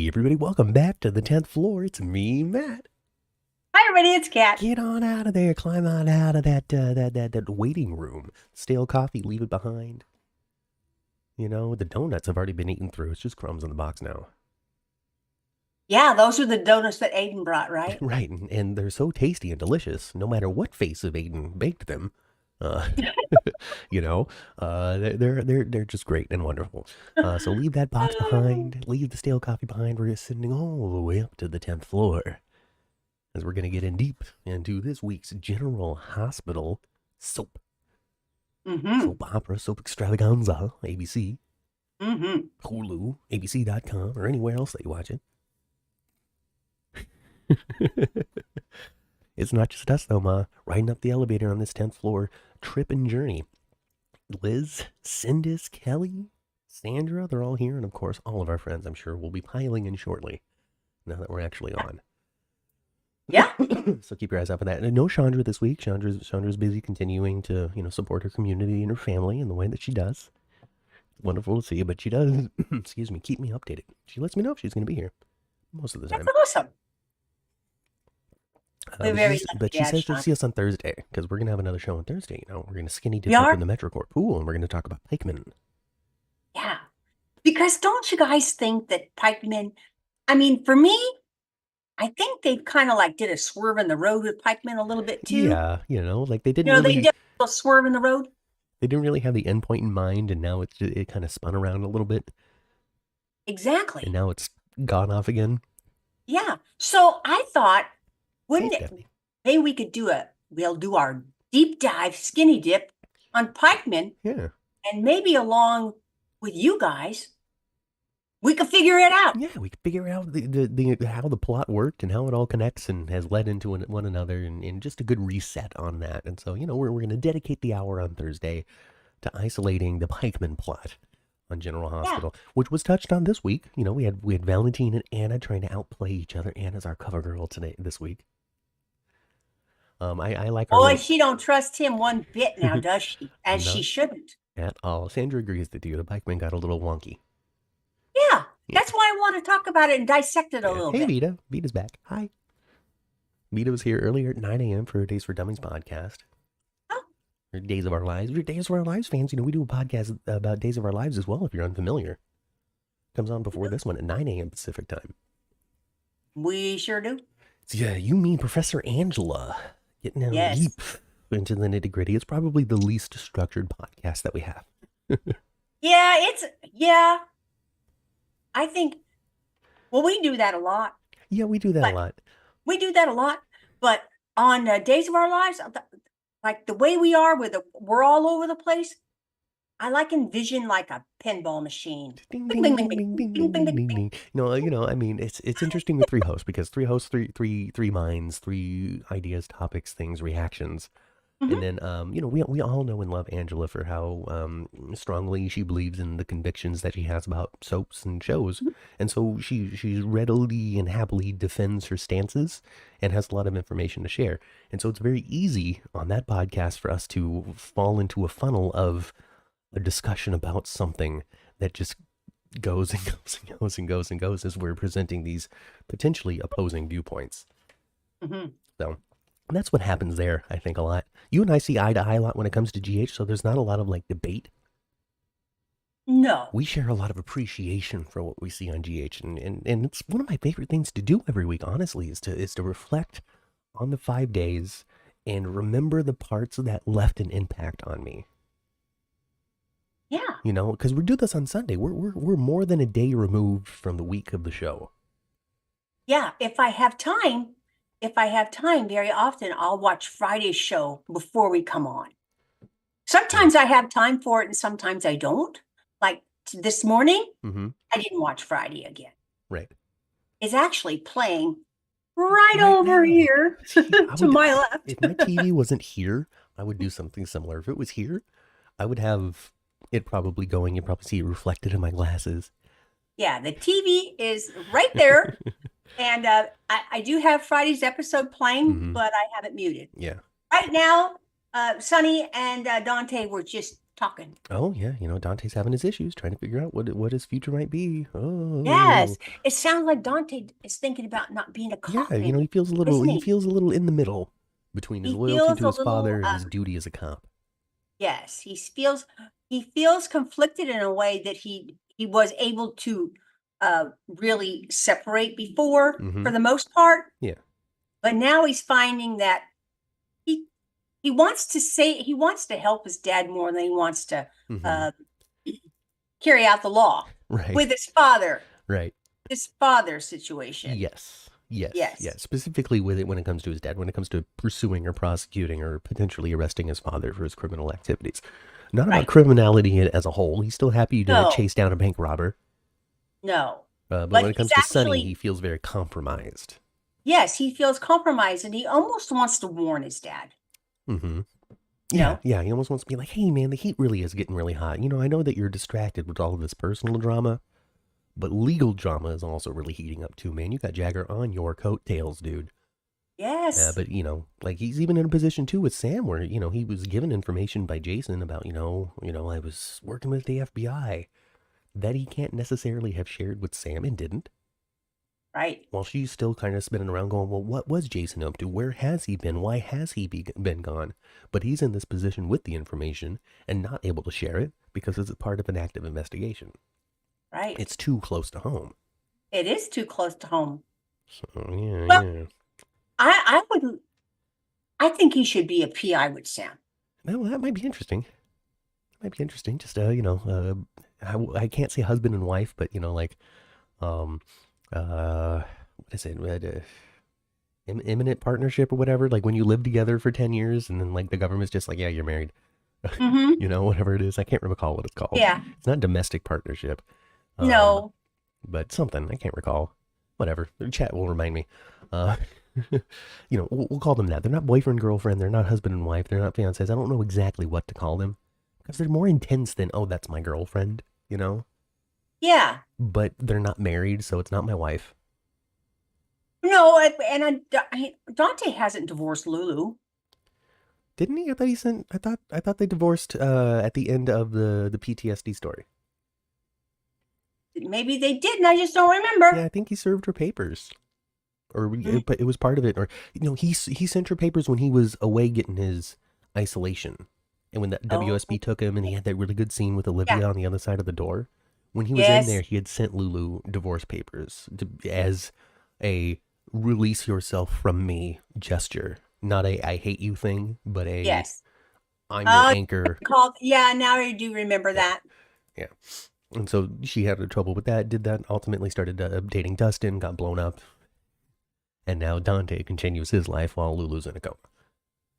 Hey everybody, welcome back to the 10th floor. It's me, Matt. Hi everybody, it's Kat. Get on out of there, climb on out of that waiting room. Stale coffee, leave it behind. You know, the donuts have already been eaten through. It's just crumbs in the box now. Yeah, those are the donuts that Aiden brought, right? Right, and they're so tasty and delicious, no matter what face of Aiden baked them. Uh, you know, they're just great and wonderful. So leave that box behind. Leave the stale coffee behind. We're ascending all the way up to the 10th floor, as we're going to get in deep into this week's General Hospital soap. Soap opera, soap extravaganza, ABC, Hulu, ABC.com, or anywhere else that you watch it. It's not just us, though, Ma. Riding up the elevator on this 10th floor trip and journey. Liz, Cindis, Kelly, Sandra, they're all here. And, of course, all of our friends, I'm sure, will be piling in shortly now that we're actually on. Yeah. So keep your eyes out for that. And no Chandra this week. Chandra's busy continuing to, support her community and her family in the way that she does. Wonderful to see, but she does, excuse me, keep me updated. She lets me know if she's going to be here most of the time. That's awesome. But she says she'll see us on Thursday, because we're going to have another show on Thursday. We're going to skinny dip up in the Metrocorp pool, and we're going to talk about Pikeman. Yeah. Because don't you guys think that Pikeman, I mean, for me, I think they kind of like did a swerve in the road with Pikeman a little bit too. Yeah, like they didn't really... they did a little swerve in the road. They didn't really have the end point in mind, and now it kind of spun around a little bit. Exactly. And now it's gone off again. Yeah. So I thought, maybe we could we'll do our deep dive skinny dip on Pikeman. Yeah. And maybe along with you guys, we could figure it out. Yeah, we could figure out how the plot worked and how it all connects and has led into one another, and just a good reset on that. And so, we're going to dedicate the hour on Thursday to isolating the Pikeman plot on General Hospital, which was touched on this week. We had Valentin and Anna trying to outplay each other. Anna's our cover girl this week. I like her. Boy, she don't trust him one bit now, does she? As she shouldn't. At all. Sandra agrees with you. The Pikeman got a little wonky. Yeah, that's why I want to talk about it and dissect it a little bit. Hey, Vita. Vita's back. Hi. Vita was here earlier at 9 a.m. for Days for Dummies podcast. Oh. Or Days of Our Lives. If you're Days of Our Lives fans, we do a podcast about Days of Our Lives as well, if you're unfamiliar. Comes on before this one at 9 a.m. Pacific time. We sure do. Yeah, you mean Professor Angela. Getting down deep into the nitty-gritty. It's probably the least structured podcast that we have. I think, we do that a lot. Yeah, we do that a lot. We do that a lot, but on Days of Our Lives, like the way we are, we're all over the place, I envision like a pinball machine. Ding, ding, ding, ding, ding, ding, ding, ding, ding. No, I mean, it's interesting with three hosts, because three hosts, three minds, three ideas, topics, things, reactions. And then, we all know and love Angela for how strongly she believes in the convictions that she has about soaps and shows. And so she readily and happily defends her stances and has a lot of information to share. And so it's very easy on that podcast for us to fall into a funnel of a discussion about something that just goes and goes and goes and goes and goes as we're presenting these potentially opposing viewpoints. So that's what happens there, I think, a lot. You and I see eye to eye a lot when it comes to GH, so there's not a lot of debate. No. We share a lot of appreciation for what we see on GH, and it's one of my favorite things to do every week, honestly, is to reflect on the 5 days and remember the parts that left an impact on me. Yeah. Because we do this on Sunday. We're more than a day removed from the week of the show. Yeah, if I have time, very often I'll watch Friday's show before we come on. Sometimes I have time for it and sometimes I don't. Like this morning, I didn't watch Friday again. Right. It's actually playing right over here to my left. If my TV wasn't here, I would do something similar. If it was here, I would have it probably going. You'd probably see it reflected in my glasses. Yeah, the TV is right there. And I do have Friday's episode playing, but I have it muted. Yeah. Right now, Sonny and Dante were just talking. Oh yeah, Dante's having his issues, trying to figure out what his future might be. Yes, Oh it sounds like Dante is thinking about not being a yeah, cop anymore, he feels a little isn't he he? feels a little in the middle between his He loyalty feels to a his little, father and his duty as a cop. yes, he feels conflicted in a way that he was able to really separate before Mm-hmm. for the most part, Yeah. but now he's finding that he he wants to help his dad more than he wants to Mm-hmm. uh, carry out the law Right. with Right. his father's situation. Yes. Yes. Yes, Yes. Specifically with it when it comes to his dad, when it comes to pursuing or prosecuting or potentially arresting his father for his criminal activities. Not about right. criminality as a whole. He's still happy to No, chase down a bank robber. no. But But when it he's comes to Sonny, he actually, feels very compromised. yes, he feels compromised and he almost wants to warn his dad, Mm-hmm. you Yeah, know? yeah. He almost wants to be like, hey, man, the heat really is getting really hot. I know that you're distracted with all of this personal drama, but legal drama is also really heating up too, man. You got Jagger on your coattails, dude. Yes, But like he's even in a position too with Sam where he was given information by Jason about I was working with the FBI that he can't necessarily have shared with Sam and didn't. right. While she's still kind of spinning around going, well, what was Jason up to? Where has he been? Why has he been gone? But he's in this position with the information and not able to share it because it's a part of an active investigation. Right. It's too close to home. It is too close to home. So, yeah, Well, yeah. I think he should be a PI with Sam. Well, that might be interesting. Might be interesting. Just, I can't say husband and wife, but, like, um, what is it? Imminent partnership or whatever. Like when you live together for 10 years and then, like, the government's just like, yeah, you're married. Mm-hmm. Whatever it is. I can't recall what it's called. Yeah. It's not domestic partnership, No. but something. I can't recall. Whatever. The chat will remind me. Uh, we'll call them that. They're not boyfriend, girlfriend. They're not husband and wife. They're not fiancés. I don't know exactly what to call them because they're more intense than, oh, that's my girlfriend, Yeah. But they're not married, so it's not my wife. No, Dante hasn't divorced Lulu. Didn't he? I thought he sent. I thought they divorced at the end of the PTSD story. Maybe they did, and I just don't remember. Yeah, I think he served her papers, or Mm. but it was part of it. Or he sent her papers when he was away getting his isolation, and when the Oh, WSB took him, and he had that really good scene with yeah. Olivia on the other side of the door. When he was in there, Yes. he had sent Lulu divorce papers as a release yourself from me gesture. Not a I hate you thing, but a Yes. I'm your anchor. Yeah, now I do remember Yeah. that. Yeah. And so she had trouble with that, did that, ultimately started dating Dustin, got blown up. And now Dante continues his life while Lulu's in a coma.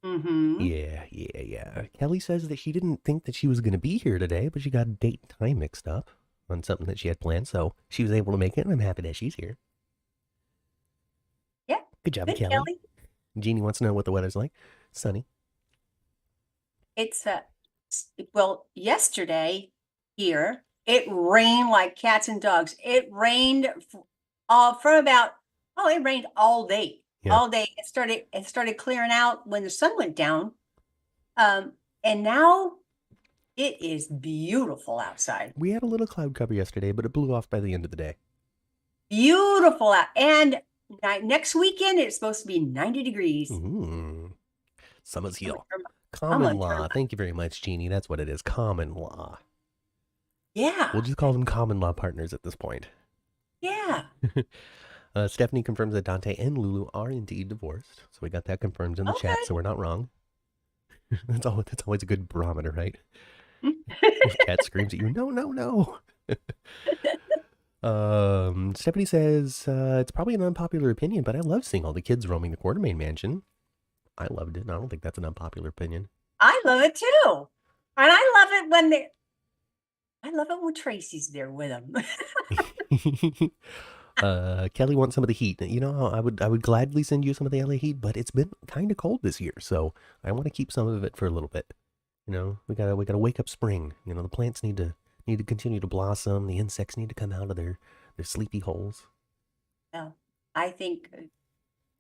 Mm-hmm. Yeah, yeah, yeah. Kelly says that she didn't think that she was going to be here today, but she got date and time mixed up on something that she had planned. So she was able to make it, and I'm happy that she's here. Yeah. Good job, Good, Kelly. Kelly. Jeannie wants to know what the weather's like. Sunny. It's well, yesterday here it rained like cats and dogs. It rained from about it rained all day. Yeah. All day. It started clearing out when the sun went down. And now it is beautiful outside. We had a little cloud cover yesterday, but it blew off by the end of the day. Beautiful out. And next weekend it's supposed to be 90 degrees. Summer's here. I'm Common law. Thank you very much, Jeannie. That's what it is. Common law. Yeah. We'll just call them common law partners at this point. Yeah. Stephanie confirms that Dante and Lulu are indeed divorced. So we got that confirmed in the chat, so we're not wrong. That's always a good barometer, right? Cat screams at you, no, no, no. Stephanie says, it's probably an unpopular opinion, but I love seeing all the kids roaming the Quartermaine mansion. I loved it. I don't think that's an unpopular opinion. I love it too. And I love it when Tracy's there with them. Kelly wants some of the heat. I would gladly send you some of the LA heat, but it's been kind of cold this year, so I want to keep some of it for a little bit. We gotta wake up spring. The plants need to continue to blossom. The insects need to come out of their sleepy holes. No, I think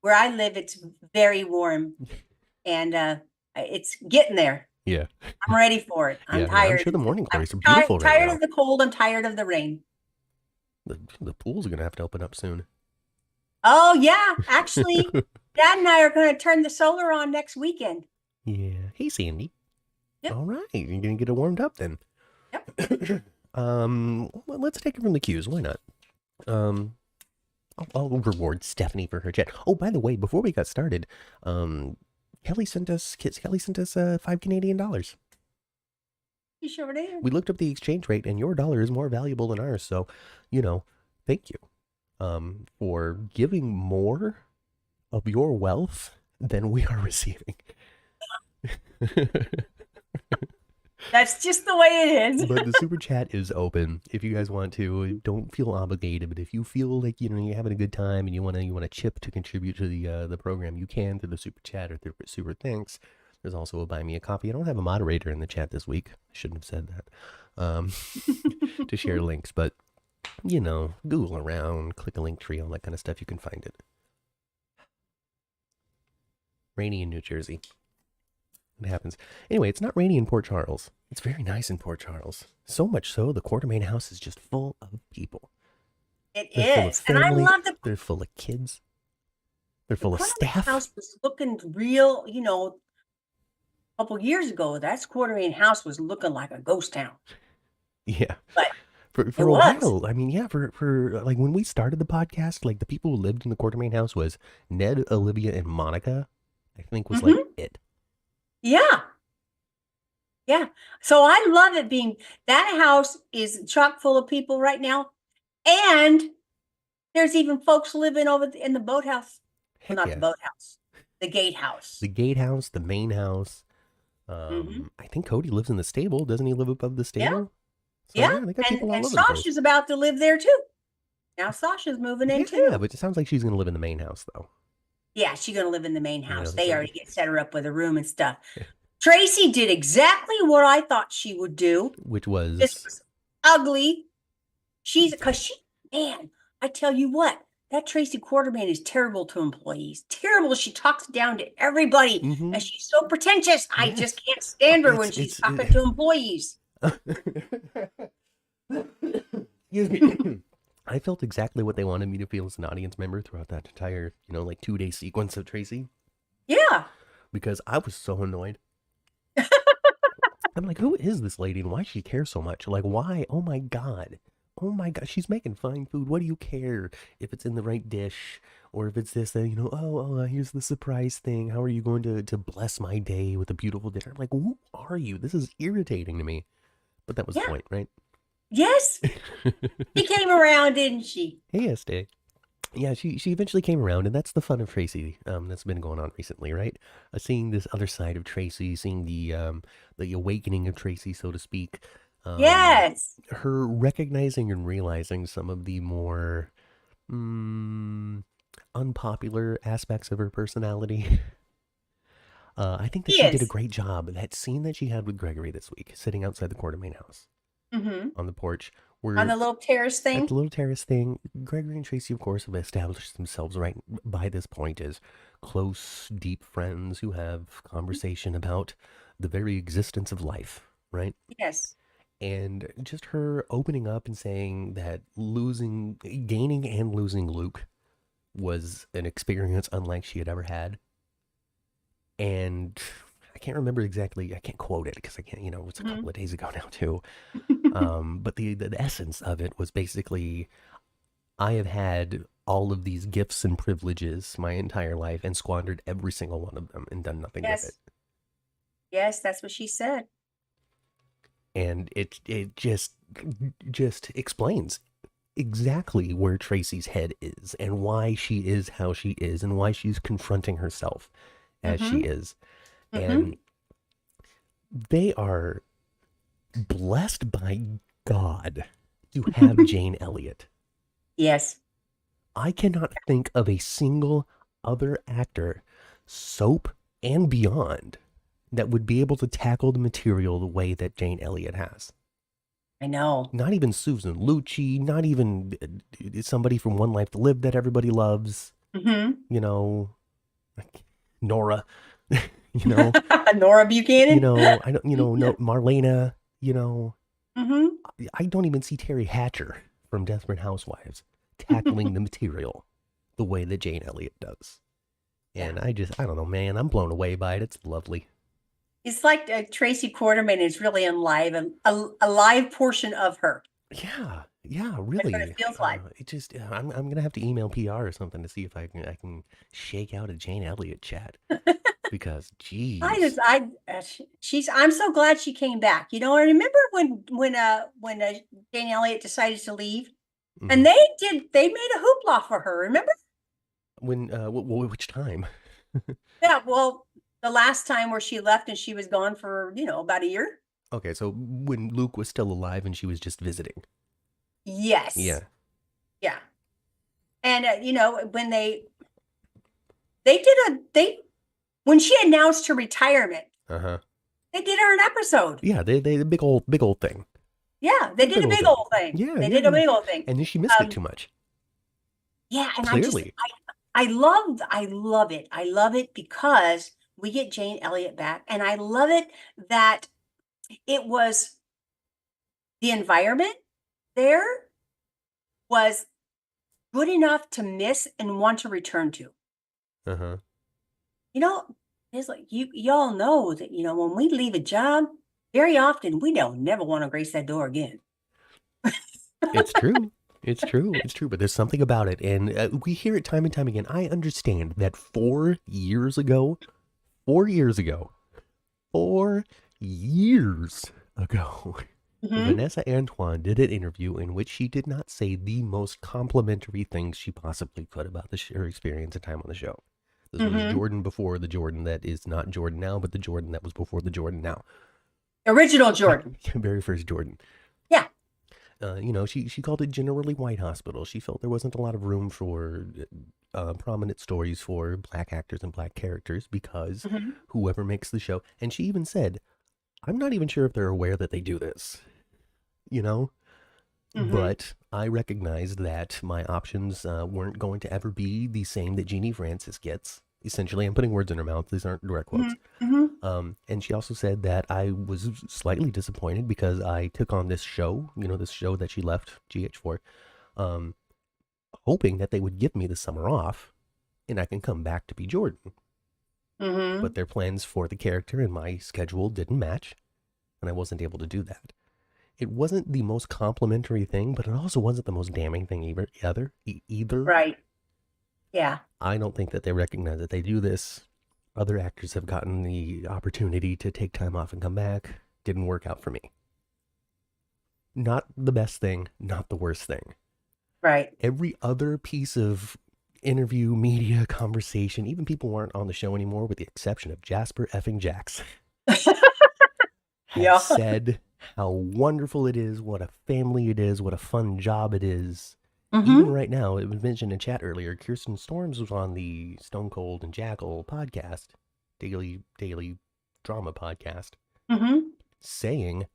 where I live, it's very warm, and it's getting there. Yeah. I'm ready for it. I'm Yeah. Yeah. I'm tired. sure the morning I'm glories are beautiful right tired now. of the cold. I'm tired of the rain. The pools are going to have to open up soon. Oh, yeah. Actually, Dad and I are going to turn the solar on next weekend. Yeah. Hey, Sandy. Yep. All right. You're going to get it warmed up then. Yep. Well, let's take it from the cues. Why not? I'll reward Stephanie for her chat. Oh, by the way, before we got started, Kelly sent us $5 Canadian. You sure did. We looked up the exchange rate, and your dollar is more valuable than ours. So, thank you for giving more of your wealth than we are receiving. That's just the way it is. But the super chat is open. If you guys want to, don't feel obligated. But if you feel like you're having a good time and you want to chip to contribute to the program, you can through the super chat or through super thanks. There's also a buy me a coffee. I don't have a moderator in the chat this week. I shouldn't have said that. To share links, but Google around, click a link tree, all that kind of stuff. You can find it. Rainy in New Jersey. It happens. Anyway, it's not rainy in Port Charles. It's very nice in Port Charles. So much so, the Quartermaine house is just full of people. They're full of family, and I love they're full of kids. They're full of staff. The house was looking real, a couple years ago. That Quartermaine house was looking like a ghost town. Yeah. But for a while, I mean, yeah, for like when we started the podcast, like the people who lived in the Quartermaine house was Ned, Olivia, and Monica. I think was like it. Yeah. Yeah. So I love it being that house is chock full of people right now. And there's even folks living over in the boathouse. Well, not the boathouse, the gatehouse. The gatehouse, the main house. I think Cody lives in the stable. Doesn't he live above the stable? Yeah. So, yeah. They got people all over Sasha's about to live there too. Now Sasha's moving in too. Yeah, but it sounds like she's going to live in the main house though. Yeah, she's going to live in the main house. They already get set her up with a room and stuff. Tracy did exactly what I thought she would do. Which was? This was ugly. Man, I tell you what, that Tracy Quartermaine is terrible to employees. Terrible. She talks down to everybody. And she's so pretentious. I just can't stand her when she's talking to employees. Excuse me. I felt exactly what they wanted me to feel as an audience member throughout that entire, 2-day sequence of Tracy. Yeah. Because I was so annoyed. I'm like, who is this lady and why does she care so much? Like, why? Oh my God. Oh my God. She's making fine food. What do you care if it's in the right dish or if it's this, here's the surprise thing. How are you going to bless my day with a beautiful dinner? I'm like, who are you? This is irritating to me. But that was the point, right? Yes. She came around, didn't she? Yes, Day. Yeah, she eventually came around, and that's the fun of Tracy that's been going on recently, right? Seeing this other side of Tracy, seeing the awakening of Tracy, so to speak. Yes. Her recognizing and realizing some of the more unpopular aspects of her personality. I think that she did a great job. That scene that she had with Gregory this week, sitting outside the Quartermaine house on the porch. On the little terrace thing? At the little terrace thing. Gregory and Tracy, of course, have established themselves right by this point as close, deep friends who have conversation about the very existence of life, right? Yes. And just her opening up and saying that gaining and losing Luke was an experience unlike she had ever had. And I can't remember exactly, I can't quote it because I can't, it was a couple of days ago now too. But the essence of it was basically, I have had all of these gifts and privileges my entire life and squandered every single one of them and done nothing with it. Yes, that's what she said. And it just explains exactly where Tracy's head is and why she is how she is and why she's confronting herself as she is. And they are blessed by God to have Jane Elliott. Yes. I cannot think of a single other actor, soap and beyond, that would be able to tackle the material the way that Jane Elliott has. I know. Not even Susan Lucci, not even somebody from One Life to Live that everybody loves. Nora. You know, Nora Buchanan. I don't, no Marlena. Mm-hmm. I don't even see Terry Hatcher from Desperate Housewives tackling the material the way that Jane Elliott does. And Yeah. I don't know, man. I'm blown away by it. It's lovely. It's like Tracy Quartermaine is really a live portion of her. Yeah, That's what really. it feels like. It just, I'm gonna have to email PR or something to see if I can shake out a Jane Elliott chat because, geez, I'm so glad she came back. I remember when Jane Elliott decided to leave, and hmm they made a hoopla for her. Remember? when which time? Yeah. Well, the last time where she left and she was gone for about a year. Okay, so when Luke was still alive and she was just visiting. Yes. Yeah. Yeah. And when they when she announced her retirement, Uh-huh. they did her an episode. Yeah, they the big old thing. Yeah, they did a big old thing. Yeah, They yeah, did a yeah. big old thing. And then she missed it too much. Yeah, and Clearly. I love it. I love it because we get Jane Elliott back, and I love it that it was the environment there was good enough to miss and want to return to. Uh-huh. You know, it's like y'all know that, when we leave a job, very often we don't never want to grace that door again. It's true. It's true. It's true. But there's something about it. And we hear it time and time again. I understand that 4 years ago, 4 years ago, 4 years ago, Vanessa Antoine did an interview in which she did not say the most complimentary things she possibly could about her experience and time on the show. This was Jordan before the Jordan that is not Jordan now, but the Jordan that was before the Jordan now. Original Jordan. Very first Jordan. Yeah. She called it generally white hospital. She felt there wasn't a lot of room for prominent stories for black actors and black characters because whoever makes the show. And she even said, I'm not even sure if they're aware that they do this, But I recognized that my options weren't going to ever be the same that Jeannie Francis gets. Essentially, I'm putting words in her mouth. These aren't direct quotes. And she also said that I was slightly disappointed because I took on this show, this show that she left GH for, hoping that they would give me the summer off and I can come back to be Jordan. But their plans for the character and my schedule didn't match, and I wasn't able to do that. It wasn't the most complimentary thing, but it also wasn't the most damning thing either. Right. Yeah. I don't think that they recognize that they do this. Other actors have gotten the opportunity to take time off and come back. Didn't work out for me. Not the best thing, not the worst thing. Right. Every other piece of interview, media, conversation, even people who aren't on the show anymore, with the exception of Jasper effing Jax, have said how wonderful it is, what a family it is, what a fun job it is. Even right now, it was mentioned in chat earlier, Kirsten Storms was on the Stone Cold and Jackal podcast, daily drama podcast, saying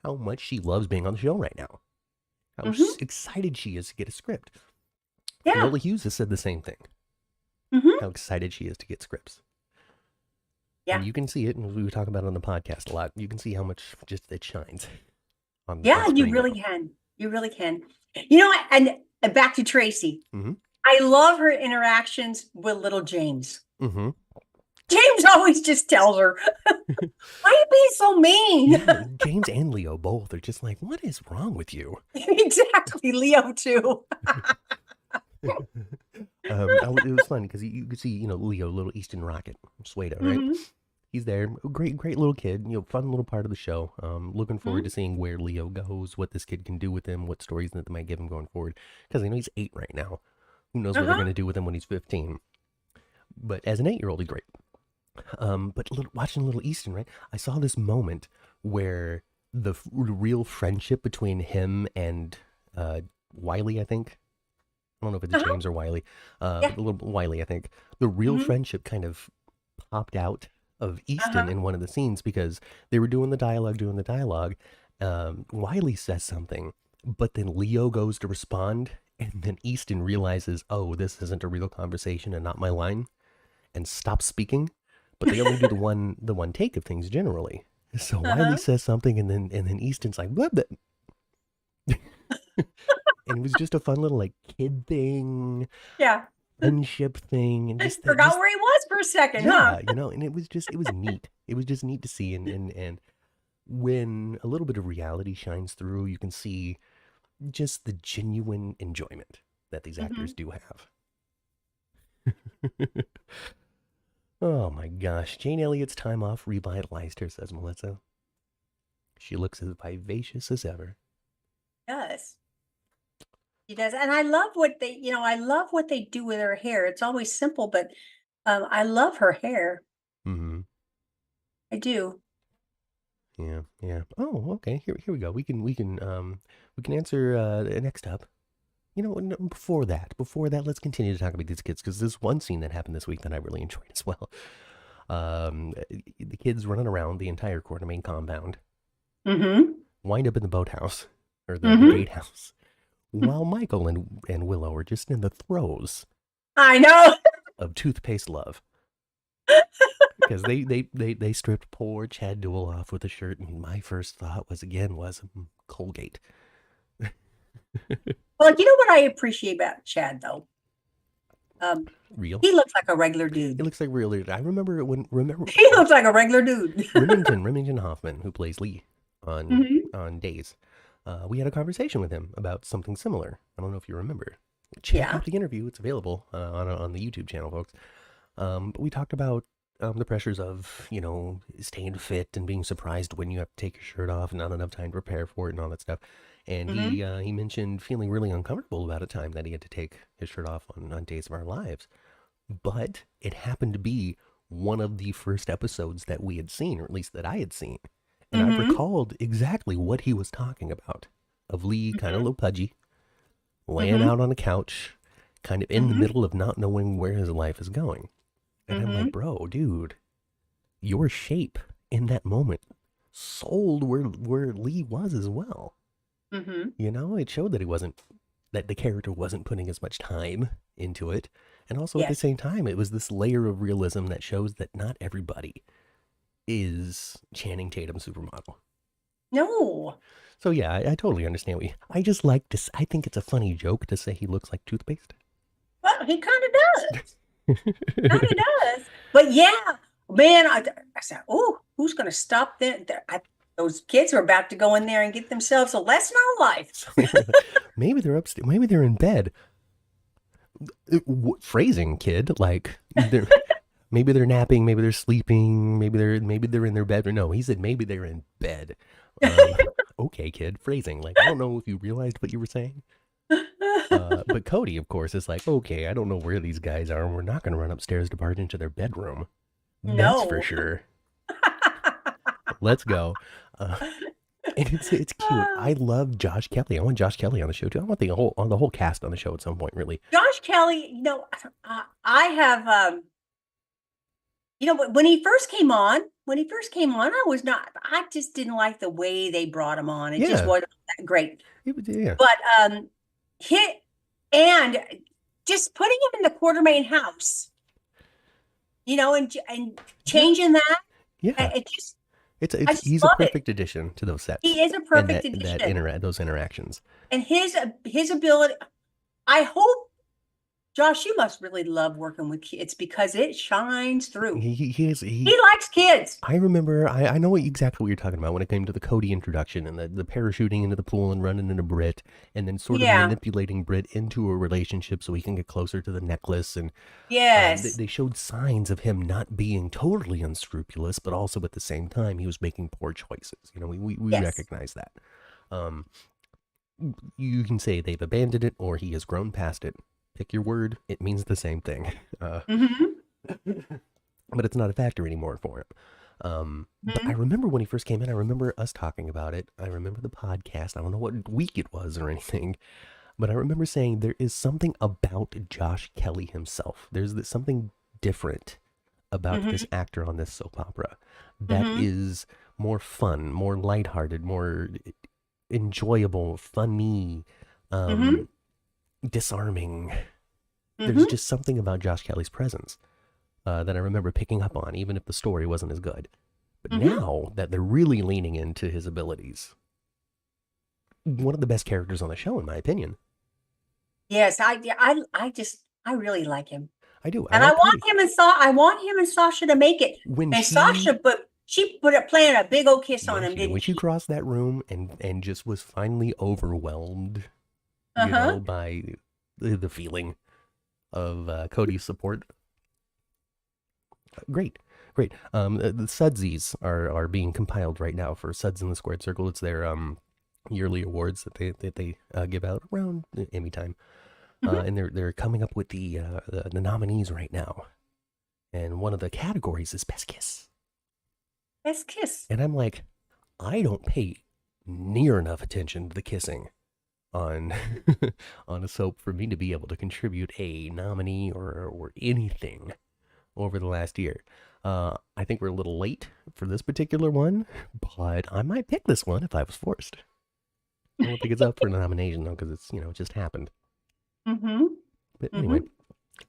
how much she loves being on the show right now. How excited she is to get a script. Yeah. Lily Hughes has said the same thing. How excited she is to get scripts. Yeah. And you can see it, and we were talking about it on the podcast a lot. You can see how much just it shines. You really can. You really can. And back to Tracy. I love her interactions with little James. James always just tells her, why are you being so mean? Yeah, James and Leo both are just like, what is wrong with you? Exactly. Leo too. It was fun because you could see, Leo, little Easton Rocket, Suedo, right? He's there. Great little kid, fun little part of the show. Looking forward to seeing where Leo goes, what this kid can do with him, what stories that they might give him going forward. Because he's 8 right now. Who knows what they're going to do with him when he's 15. But as an 8-year-old, he's great. But watching little Easton, right? I saw this moment where the real friendship between him and Wiley, I think. I don't know if it's James or Wiley. But a little Wiley, I think. The real friendship kind of popped out of Easton in one of the scenes because they were doing the dialogue. Wiley says something, but then Leo goes to respond, and then Easton realizes, oh, this isn't a real conversation and not my line, and stops speaking. but they only do the one take of things generally. So Wiley Uh-huh. says something, and then Easton's like, "What?" And it was just a fun little like kid thing, Yeah. friendship thing, and just that, Forgot just where he was for a second, huh? yeah, and it was neat. It was just neat to see, and when a little bit of reality shines through, you can see just the genuine enjoyment that these actors Hmm. do have. Oh my gosh, Jane Elliott's time off revitalized her, says Melissa. She looks as vivacious as ever. Yes. She does. And I love what I love what they do with her hair. It's always simple, but I love her hair. Mm-hmm. I do. Yeah, yeah. Oh, okay. Here we go. We can answer next up. Before that, let's continue to talk about these kids because there's one scene that happened this week that I really enjoyed as well. The kids running around the entire Quartermaine compound, Mm-hmm. wind up in the boathouse or the Mm-hmm. gatehouse, while Michael and Willow are just in the throes I know. of toothpaste love. Because they stripped poor Chad Duell off with a shirt, and my first thought was Colgate. Well, you know what I appreciate about Chad though? Um, Real. he looks like a regular It dude. looks like real. I remember He looks like a regular dude. Remington Hoffman, who plays Lee on Hmm. on Days. We had a conversation with him about something similar. I don't know if you remember. Check Yeah. out the interview; it's available on the YouTube channel, folks. But we talked about the pressures of staying fit and being surprised when you have to take your shirt off and not enough time to prepare for it and all that stuff. And Hmm. he mentioned feeling really uncomfortable about a time that he had to take his shirt off on Days of Our Lives. But it happened to be one of the first episodes that we had seen, or at least that I had seen. And I Hmm. recalled exactly what he was talking about of Lee kind of Hmm. low pudgy, laying Hmm. out on the couch, kind of in the Hmm. middle of not knowing where his life is going. And I'm like, Hmm. bro, dude, your shape in that moment sold where Lee was as well. Hmm. It showed that that the character wasn't putting as much time into it. And also at the Yes. same time, it was this layer of realism that shows that not everybody is Channing Tatum supermodel. No. So yeah, I totally understand I just like this. I think it's a funny joke to say he looks like toothpaste. Well, he kind of does. Kind of does. But yeah, man, I said, oh, who's going to stop them? Those kids are about to go in there and get themselves a lesson on life. So maybe they're upstairs. Maybe they're in bed. Phrasing, kid. Like maybe they're napping. Maybe they're sleeping. Maybe they're in their bed. No, he said maybe they're in bed. Um, okay, kid. Phrasing. Like I don't know if you realized what you were saying. But Cody, of course, is like, okay, I don't know where these guys are, and we're not going to run upstairs to barge into their bedroom. That's for No. sure. Let's go. Uh, and it's cute. I love Josh Kelly. I want Josh Kelly on the show too. I want the whole cast on the show at some point. Really. Josh Kelly, I have, when he first came on, I just didn't like the way they brought him on. It just Yeah. wasn't that great. Yeah. But hit and just putting him in the Quartermaine house, and Yeah. changing that, Yeah. it just I It's just he's a love it. perfect addition to those sets He is a and perfect that addition, those interactions. and his ability. I hope, Josh, you must really love working with kids because it shines through. He He likes kids. I remember, I know exactly what you're talking about when it came to the Cody introduction and the parachuting into the pool and running into Brit and then sort of Yeah. manipulating Brit into a relationship so he can get closer to the necklace. And Yes. they showed signs of him not being totally unscrupulous, but also at the same time, he was making poor choices. We Yes. recognize that. Um, you can say they've abandoned it or he has grown past it. Pick your word, it means the same thing. Hmm. But it's not a factor anymore for him. But I Hmm. remember when he first came in, I remember us talking about it. I remember the podcast. I don't know what week it was or anything, but I remember saying there is something about Josh Kelly himself. Something different about this Hmm. actor on this soap opera that Hmm. is more fun, more lighthearted, more enjoyable, funny, Hmm. disarming. There's Hmm. just something about Josh Kelly's presence that I remember picking up on, even if the story wasn't as good. But Mm-hmm. now that they're really leaning into his abilities, one of the best characters on the show, in my opinion. Yes, I really like him. I do. I And I like want Cody. I want him and Sasha to make it. When And Sasha, she, but she put a playing a big old kiss on yeah, him, she did. When didn't she she? crossed that room and just was finally overwhelmed, Uh-huh. by the feeling of Cody's support. Great, great. The Sudsies are being compiled right now for Suds in the Squared Circle. It's their yearly awards that they give out around Emmy time, Hmm. and they're coming up with the nominees right now. And one of the categories is Best Kiss. Best kiss. And I'm like, I don't pay near enough attention to the kissing on on a soap for me to be able to contribute a nominee or anything over the last year. I think we're a little late for this particular one, but I might pick this one if I was forced. I don't think it's up for a nomination though, because it's it just happened. Mm-hmm. But Mm-hmm.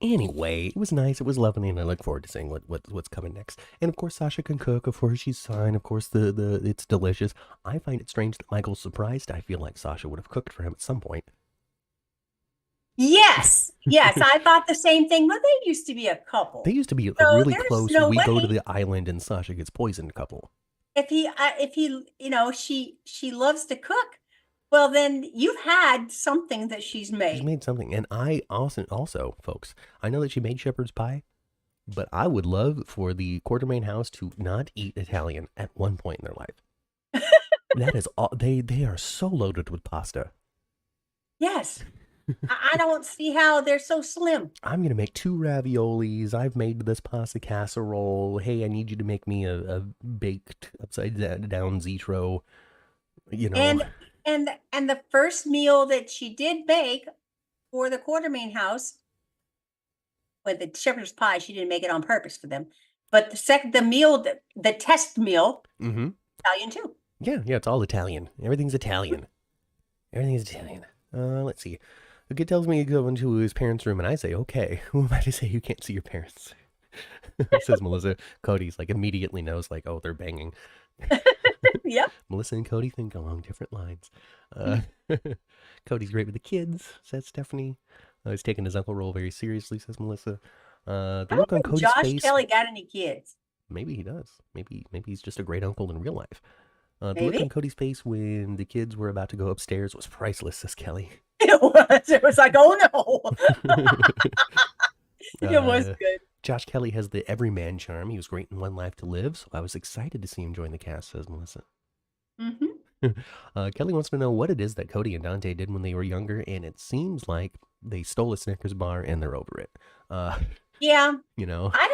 anyway, it was nice. It was lovely, and I look forward to seeing what's coming next. And of course, Sasha can cook. Of course, she's fine. Of course, the it's delicious. I find it strange that Michael's surprised. I feel like Sasha would have cooked for him at some point. Yes. Yes, I thought the same thing. But they used to be a They couple. used to be a So really there's close. no We go to way the island and Sasha gets poisoned couple. if he, she loves to cook. Well, then you've had something that she's She's made. made something, and I also, folks, I know that she made shepherd's pie, but I would love for the Quartermaine house to not eat Italian at one point in their life. That is all. They are so loaded with pasta. Yes. I don't see how they're so slim. I'm gonna make 2 raviolis. I've made this pasta casserole. Hey, I need you to make me a baked upside down zitro. You know, And and the first meal that she did bake for the Quartermaine house, with the shepherd's pie, she didn't make it on purpose for them. But the meal, the test meal, mm-hmm. Italian too. Yeah, yeah, it's all Italian. Everything's Italian. Everything's Italian. Let's see. The kid tells me to go into his parents' room, and I say, okay. Who am I to say you can't see your parents? Says Melissa. Cody's like immediately knows, like, oh, they're banging. Yep. Melissa and Cody think along different lines. Uh, Cody's great with the kids, says Stephanie. He's taking his uncle role very seriously, says Melissa. The I look don't on think Cody's Josh face. Kelly got any kids. Maybe he does. Maybe he's just a great uncle in real life. The look on Maybe. Cody's face when the kids were about to go upstairs was priceless, says Kelly. It was. It was like, oh no. It was uh, good. Josh Kelly has the everyman charm. He was great in One Life to Live, so I was excited to see him join the cast, says Melissa. Hmm. Kelly wants to know what it is that Cody and Dante did when they were younger, and it seems like they stole a Snickers bar and they're over it. Yeah. You know, I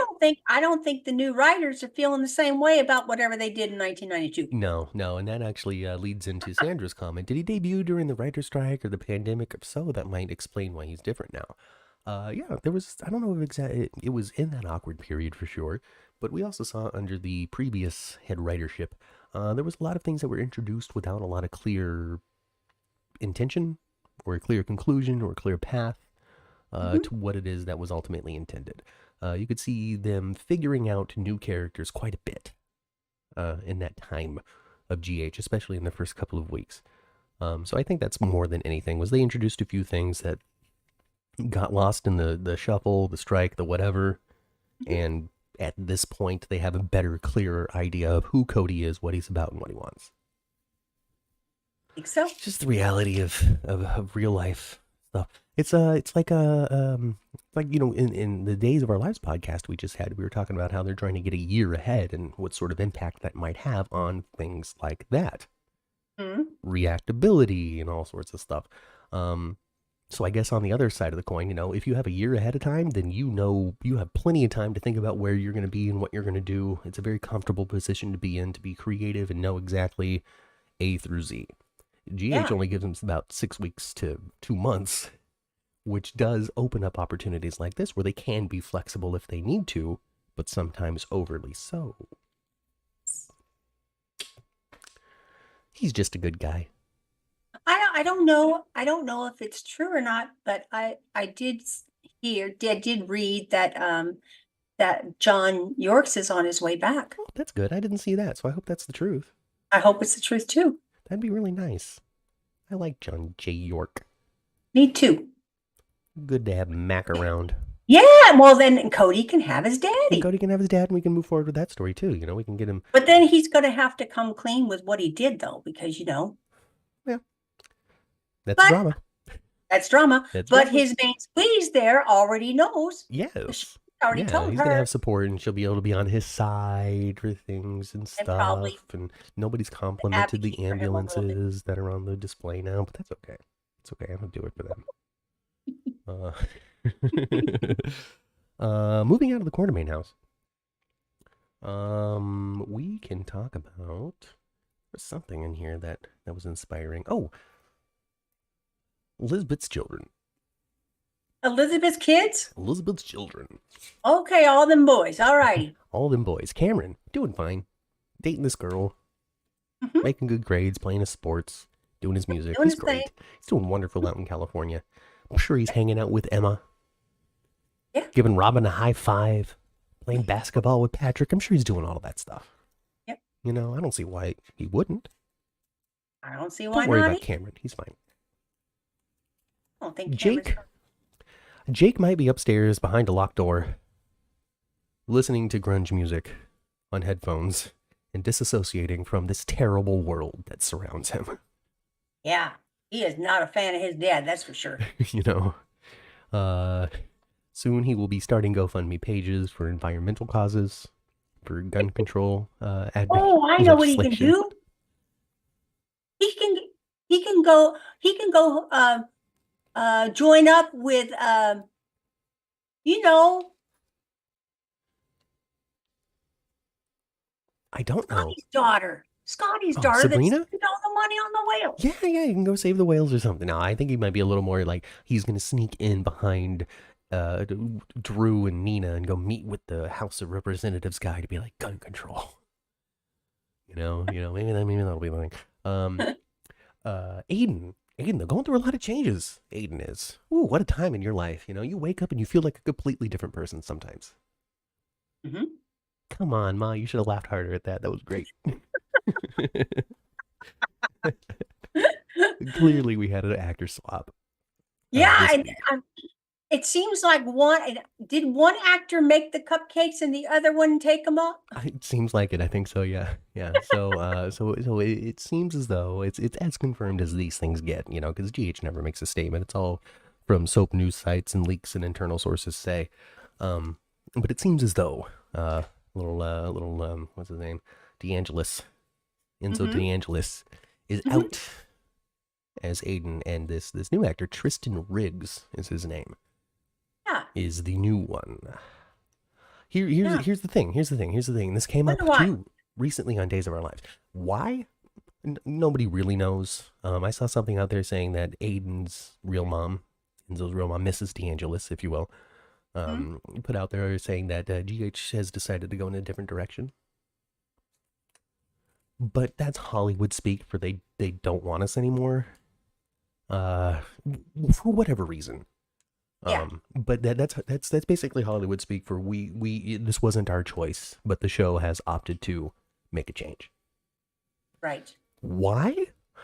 don't think the new writers are feeling the same way about whatever they did in 1992. no, and that actually leads into Sandra's comment. Did he debut during the writer's strike or the pandemic? If so, that might explain why he's different now. Yeah, there was, I don't know if it was in that awkward period for sure, but we also saw under the previous head writership, there was a lot of things that were introduced without a lot of clear intention or a clear conclusion or a clear path Hmm. to what it is that was ultimately intended. You could see them figuring out new characters quite a bit in that time of GH, especially in the first couple of weeks. So I think that's more than anything was they introduced a few things that got lost in the shuffle, the strike, the whatever, and at this point they have a better, clearer idea of who Cody is, what he's about, and what he wants. Think so? Just the reality of real life stuff. It's like in the Days of Our Lives podcast we just had, we were talking about how they're trying to get a year ahead and what sort of impact that might have on things like that, Hmm. reactability and all sorts of stuff. So I guess on the other side of the coin, if you have a year ahead of time, then you have plenty of time to think about where you're going to be and what you're going to do. It's a very comfortable position to be in, to be creative and know exactly A through Z. GH Yeah. only gives them about 6 weeks to 2 months, which does open up opportunities like this where they can be flexible if they need to, but sometimes overly so. He's just a good guy. I don't know. I don't know if it's true or not, but I did read that that John Yorks is on his way back. Oh, that's good. I didn't see that, so I hope that's the truth. I hope it's the truth too. That'd be really nice. I like John J. York. Me too. Good to have Mac around. Yeah, well then Cody can have his daddy. And Cody can have his dad, and we can move forward with that story too. You know, we can get him. But then he's going to have to come clean with what he did, though, because Yeah, that's drama. That's drama. That's but drama. his main squeeze there already knows. Yes. Already told he's her. gonna have support, and she'll be able to be on his side for things and stuff. And nobody's complimented the ambulances that are on the display now, but that's okay. It's okay. I'm gonna do it for them. Moving out of the Quartermaine house. We can talk about something in here that was inspiring. Oh, Elizabeth's children. Elizabeth's kids? Elizabeth's children. Okay, all them boys. All righty. All them boys. Cameron, doing fine. Dating this girl. Making good grades, playing his sports, doing his music. He's great. He's doing wonderful out in California. I'm sure he's hanging out with Emma. Yeah. Giving Robin a high five. Playing basketball with Patrick. I'm sure he's doing all of that stuff. Yep. You know, I don't see why he wouldn't. I don't see why not. Don't worry about Cameron. He's fine. I don't think Jake might be upstairs behind a locked door, listening to grunge music on headphones and disassociating from this terrible world that surrounds him. Yeah, he is not a fan of his dad, that's for sure. You know, soon he will be starting GoFundMe pages for environmental causes, for gun control. Oh, I know what he can do. He can go join up with I don't know. Scotty's daughter Sprina? that spent all the money on the whales. Yeah, you can go save the whales or something. Now, I think he might be a little more like he's going to sneak in behind Drew and Nina and go meet with the House of Representatives guy to be like gun control. You know, maybe that'll be the thing. Aiden, they're going through a lot of changes. Aiden is. Ooh, what a time in your life. You know, you wake up and you feel like a completely different person sometimes. Mm-hmm. Come on, Ma, you should have laughed harder at that. That was great. Clearly, we had an actor swap. Yeah, and it seems like did one actor make the cupcakes and the other one take them up? It seems like it. I think so. Yeah. So it seems as though it's as confirmed as these things get. You know, because GH never makes a statement. It's all from soap news sites and leaks and internal sources say. But it seems as though little what's his name, DeAngelis, Enzo DeAngelis is out as Aiden, and this new actor Tristan Riggs is his name. Yeah, is the new one. Here's the thing. This came up too recently on Days of Our Lives. Why? Nobody really knows. I saw something out there saying that Aiden's real mom, Enzo's real mom, Mrs. DeAngelis, if you will, put out there saying that GH has decided to go in a different direction. But that's Hollywood speak for they don't want us anymore. For whatever reason. Yeah. But that's basically Hollywood speak for we this wasn't our choice, but the show has opted to make a change. Right. Why?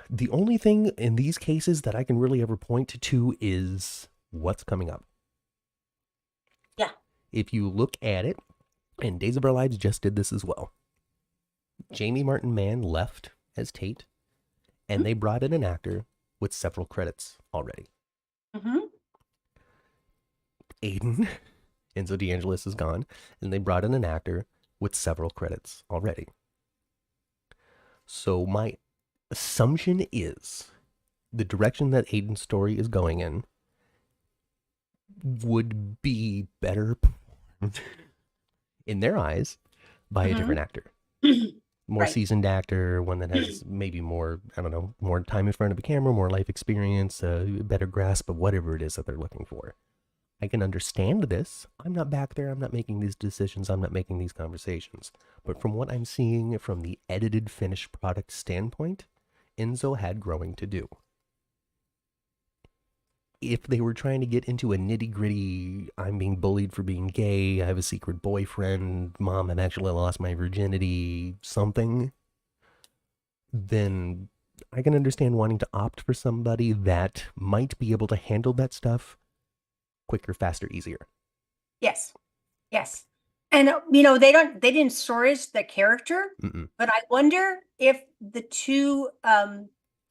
The only thing in these cases that I can really ever point to is what's coming up. Yeah. If you look at it, and Days of Our Lives just did this as well. Jamie Martin Mann left as Tate, and they brought in an actor with several credits already. Aiden, Enzo DeAngelis is gone, and they brought in an actor with several credits already. So my assumption is the direction that Aiden's story is going in would be better performed in their eyes by a different actor. More seasoned actor, one that has maybe more, I don't know, more time in front of a camera, more life experience, a better grasp of whatever it is that they're looking for. I can understand this. I'm not back there. I'm not making these decisions. I'm not making these conversations. But from what I'm seeing from the edited finished product standpoint, Enzo had growing to do. if they were trying to get into a nitty gritty, I'm being bullied for being gay, I have a secret boyfriend, mom, I've actually lost my virginity, something, then I can understand wanting to opt for somebody that might be able to handle that stuff quicker, faster, easier. Yes. Yes. And they didn't source the character, but I wonder if the two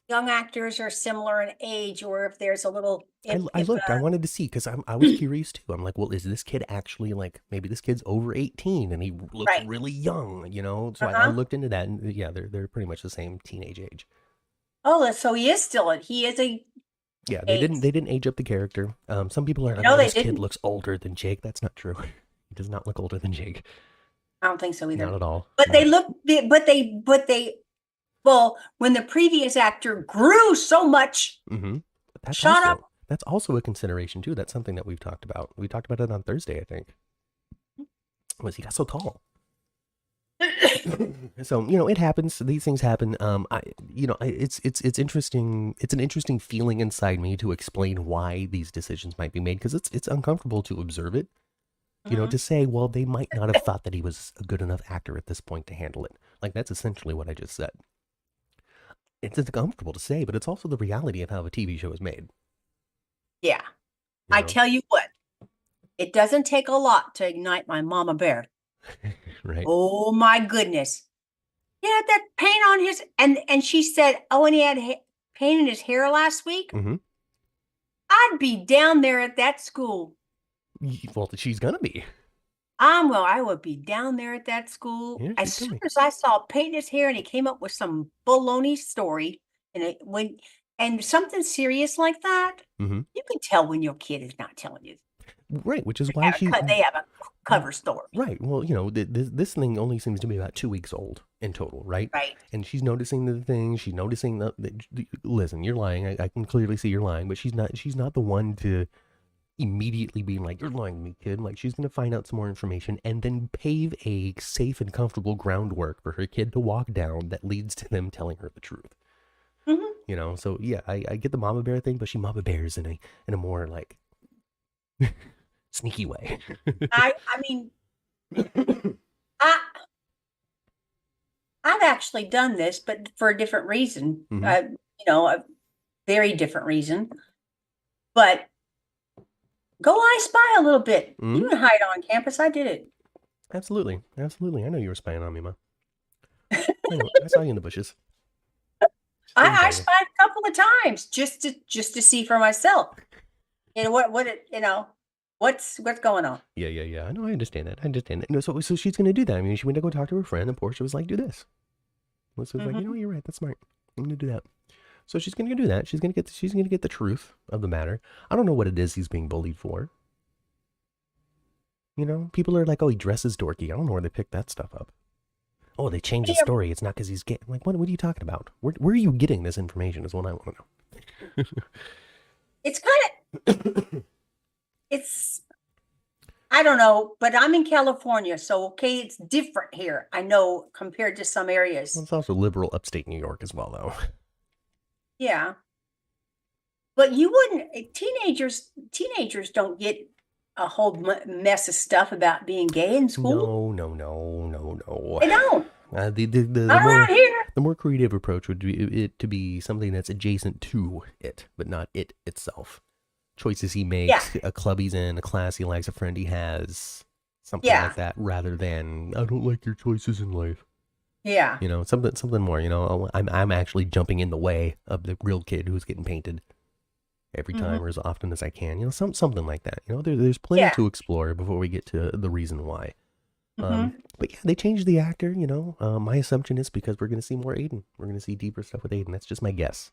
young actors are similar in age, or if there's a little. I looked. I wanted to see because I was curious too. I'm like, well, is this kid actually like maybe this kid's over 18 and he looks really young, So I looked into that, and yeah, they're pretty much the same teenage age. Oh, so he is a. Yeah, they didn't age up the character. Some people are like, oh, this kid looks older than Jake. That's not true. He does not look older than Jake. I don't think so either. Not at all. But they look. Well, when the previous actor grew so much, shut up. That's also a consideration too. That's something that we've talked about. We talked about it on Thursday, I think. Was he got so tall? So it happens. These things happen. It's interesting. It's an interesting feeling inside me to explain why these decisions might be made, because it's uncomfortable to observe it. To say, well, they might not have thought that he was a good enough actor at this point to handle it. Like, that's essentially what I just said. It's uncomfortable to say, but it's also the reality of how a TV show is made. Yeah. I tell you what, it doesn't take a lot to ignite my mama bear. Right. Oh my goodness. He had that paint on his, and she said, oh, and he had paint in his hair last week. I'd be down there at that school. Well, she's gonna be. I would be down there at that school as soon as I saw paint in his hair, and he came up with some baloney story, and something serious like that. You can tell when your kid is not telling you. Right, which is why they have a cover story. Right. Well, this thing only seems to be about 2 weeks old in total, right? Right. And she's noticing the things. She's noticing listen, you're lying. I can clearly see you're lying, but she's not the one to immediately being like, you're lying to me, kid. Like, she's going to find out some more information and then pave a safe and comfortable groundwork for her kid to walk down that leads to them telling her the truth. So yeah, I get the mama bear thing, but she mama bears in a more like sneaky way. I mean, I've actually done this, but for a different reason. A very different reason. But go I spy a little bit. You can hide on campus. I did it. Absolutely. I know you were spying on me, Ma. I saw you in the bushes. I spied a couple of times just to see for myself. What's going on? Yeah. I know. I understand that. So she's gonna do that. I mean, she went to go talk to her friend, and Portia was like, "Do this." Melissa was like, "You're right. That's smart. I'm gonna do that." So she's gonna do that. She's gonna get the truth of the matter. I don't know what it is he's being bullied for. People are like, "Oh, he dresses dorky." I don't know where they picked that stuff up. Oh, they changed the story. It's not because he's gay. I'm like, what are you talking about? Where are you getting this information is what I want to know. It's kind of, I don't know, but I'm in California, so it's different here. I know compared to some areas. Well, it's also liberal upstate New York as well, though. Yeah. But you wouldn't, teenagers don't get a whole mess of stuff about being gay in school. No. They don't. The more creative approach would be it to be something that's adjacent to it, but not it itself. Choices he makes, a club he's in, a class he likes, a friend he has, something like that, rather than, I don't like your choices in life. Yeah. Something more, I'm actually jumping in the way of the real kid who's getting painted every time or as often as I can. Something like that. There's plenty to explore before we get to the reason why. But yeah, they changed the actor, my assumption is because we're going to see more Aiden. We're going to see deeper stuff with Aiden. That's just my guess.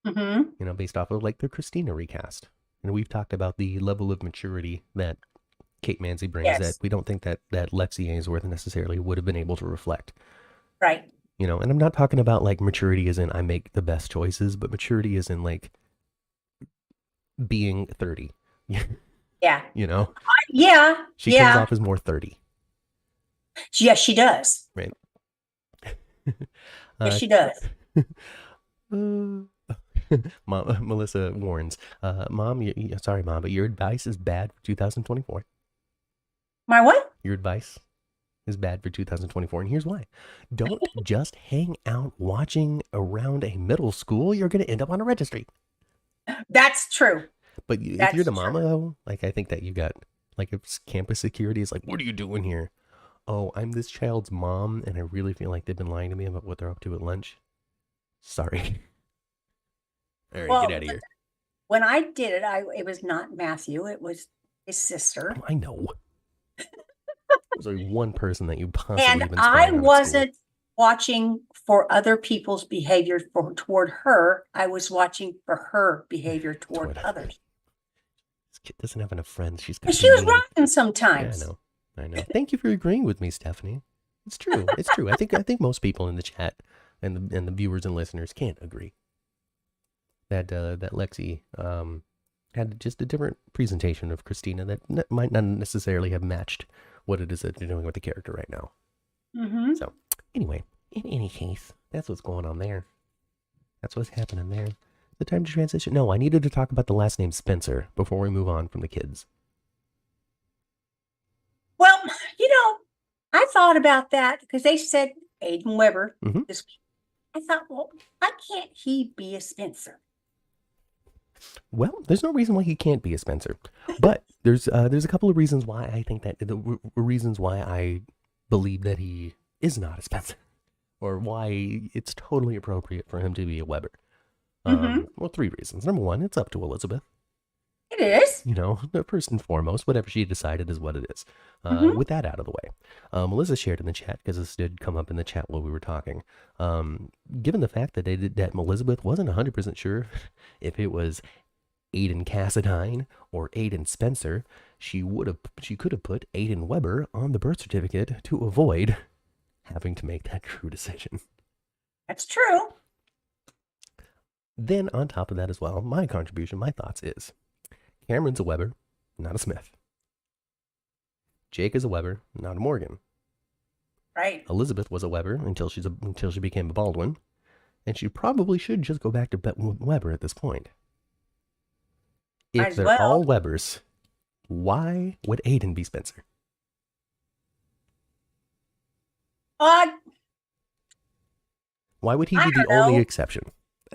Based off of like the Christina recast. We've talked about the level of maturity that Kate Mansi brings that we don't think that Lexi Ainsworth necessarily would have been able to reflect. Right. And I'm not talking about like maturity as in I make the best choices, but maturity as in like being 30. Yeah. She comes off as more 30. Yes, she does. Right. Yes, she does. Melissa warns, Mom, sorry, Mom, but your advice is bad for 2024. My what? Your advice is bad for 2024, and here's why. Don't just hang out watching around a middle school. You're going to end up on a registry. That's true. But if you're the mama, though, like, I think that you got, like, if campus security is like, what are you doing here? Oh, I'm this child's mom, and I really feel like they've been lying to me about what they're up to at lunch. Sorry. All right, get out of here. When I did it, it was not Matthew. It was his sister. Oh, I know. There's only one person that you possibly and been I wasn't watching for other people's behavior toward her. I was watching for her behavior toward others. This kid doesn't have enough friends. She was rocking sometimes. Yeah, I know. Thank you for agreeing with me, Stephanie. It's true. It's true. I think most people in the chat and the viewers and listeners can't agree that Lexi had just a different presentation of Christina that might not necessarily have matched what it is that you're doing with the character right now. Mm-hmm. So, anyway, in any case, that's what's going on there. That's what's happening there. The time to transition. No, I needed to talk about the last name Spencer before we move on from the kids. Well, I thought about that because they said Aiden Weber this week. I thought, well, why can't he be a Spencer? Well, there's no reason why he can't be a Spencer, but there's a couple of reasons why I think that the reasons why I believe that he is not a Spencer, or why it's totally appropriate for him to be a Weber. Well, 3 reasons. Number 1, it's up to Elizabeth. It is. First and foremost, whatever she decided is what it is. With that out of the way, Melissa shared in the chat, because this did come up in the chat while we were talking. Given the fact that that Elizabeth wasn't 100% sure if it was Aiden Cassadine or Aiden Spencer, she could have put Aiden Weber on the birth certificate to avoid having to make that true decision. That's true. Then on top of that as well, my contribution, my thoughts is, Cameron's a Weber, not a Smith. Jake is a Weber, not a Morgan. Right. Elizabeth was a Weber until she became a Baldwin, and she probably should just go back to Weber at this point. If they're all Webers, why would Aiden be Spencer? Why would he be the only exception?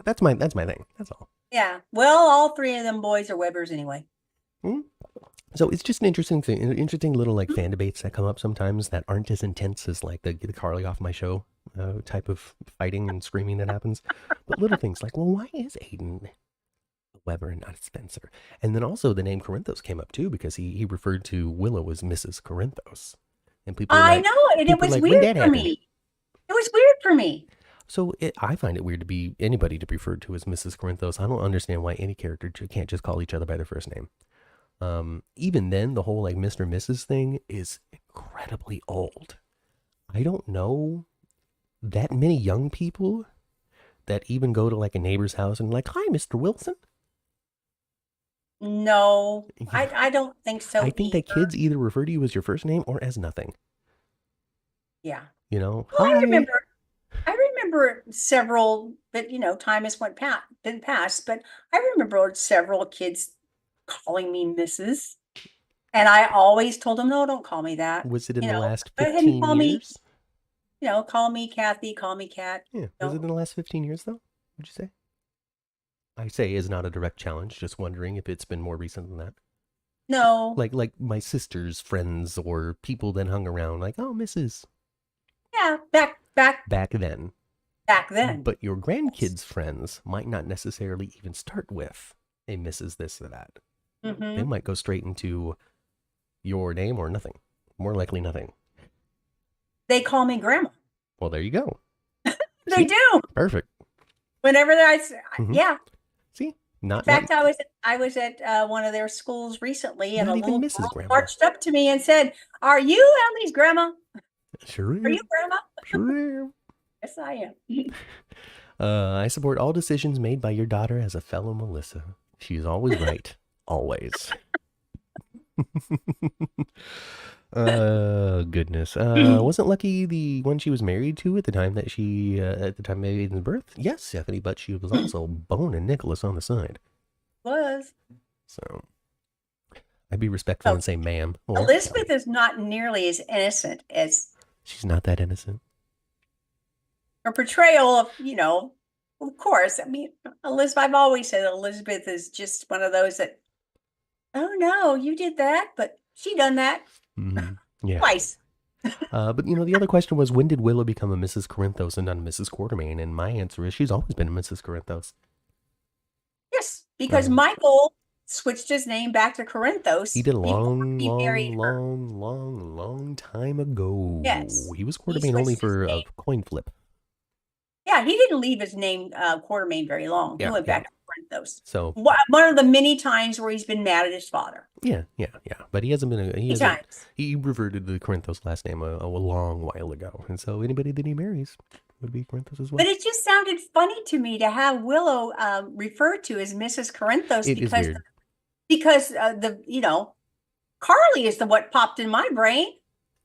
That's my thing. That's all. Yeah. Well, all 3 of them boys are Webers anyway. So it's just an interesting thing, interesting little like fan debates that come up sometimes that aren't as intense as like the Carly off my show type of fighting and screaming that happens. But little things like, well, why is Aiden a Weber and not a Spencer? And then also the name Corinthos came up too, because he referred to Willow as Mrs. Corinthos. And people I know, and it was weird for me. It was weird for me. So I find it weird to be anybody to be referred to as Mrs. Corinthos. I don't understand why any character can't just call each other by their first name. Even then, the whole like Mr. and Mrs. thing is incredibly old. I don't know that many young people that even go to like a neighbor's house and like, hi, Mr. Wilson. No, I don't think so. I think that kids either refer to you as your first name or as nothing. Yeah. Well, I remember several, but time has been passed, but I remember several kids calling me Mrs. And I always told them, no, don't call me that. Was it in the last 15 years? Call me Kathy, call me Kat. Yeah. Was it in the last 15 years though? Would you say? I say is not a direct challenge. Just wondering if it's been more recent than that. No. Like my sister's friends or people that hung around like, oh, Mrs. Yeah, back then. Back then. But your grandkids' friends might not necessarily even start with a Mrs. this or that. They might go straight into your name or nothing. More likely nothing. They call me Grandma. Well, there you go. They do. Perfect. Whenever yeah. See? In fact, I was at one of their schools recently, and a little girl marched up to me and said, "Are you Ellie's grandma?" Sure am. Are you Grandma? Sure am. Yes, I am. I support all decisions made by your daughter as a fellow Melissa. She's always right. Always. Goodness. Wasn't Lucky the one she was married to at the time that at the time of Aiden's birth? Yes, Stephanie, but she was also boning Nicholas on the side. Was. So I'd be respectful So and say ma'am. Or Elizabeth is not nearly as innocent as she's not that innocent. her portrayal of, of course. I mean, Elizabeth, I've always said Elizabeth is just one of those that, oh no, you did that, but she done that Yeah. twice. But the other question was, when did Willow become a Mrs. Corinthos and not a Mrs. Quartermaine? And my answer is she's always been a Mrs. Corinthos. Yes, because Michael switched his name back to Corinthos. He did a long time ago. Yes. He was Quartermaine only for a coin flip. Yeah, he didn't leave his name Quartermaine very long. He went back to Corinthos. So one of the many times where he's been mad at his father. Yeah. But he hasn't been he reverted to the Corinthos last name a long while ago. And so anybody that he marries would be Corinthos as well. But it just sounded funny to me to have Willow referred to as Mrs. Corinthos because Carly is what popped in my brain.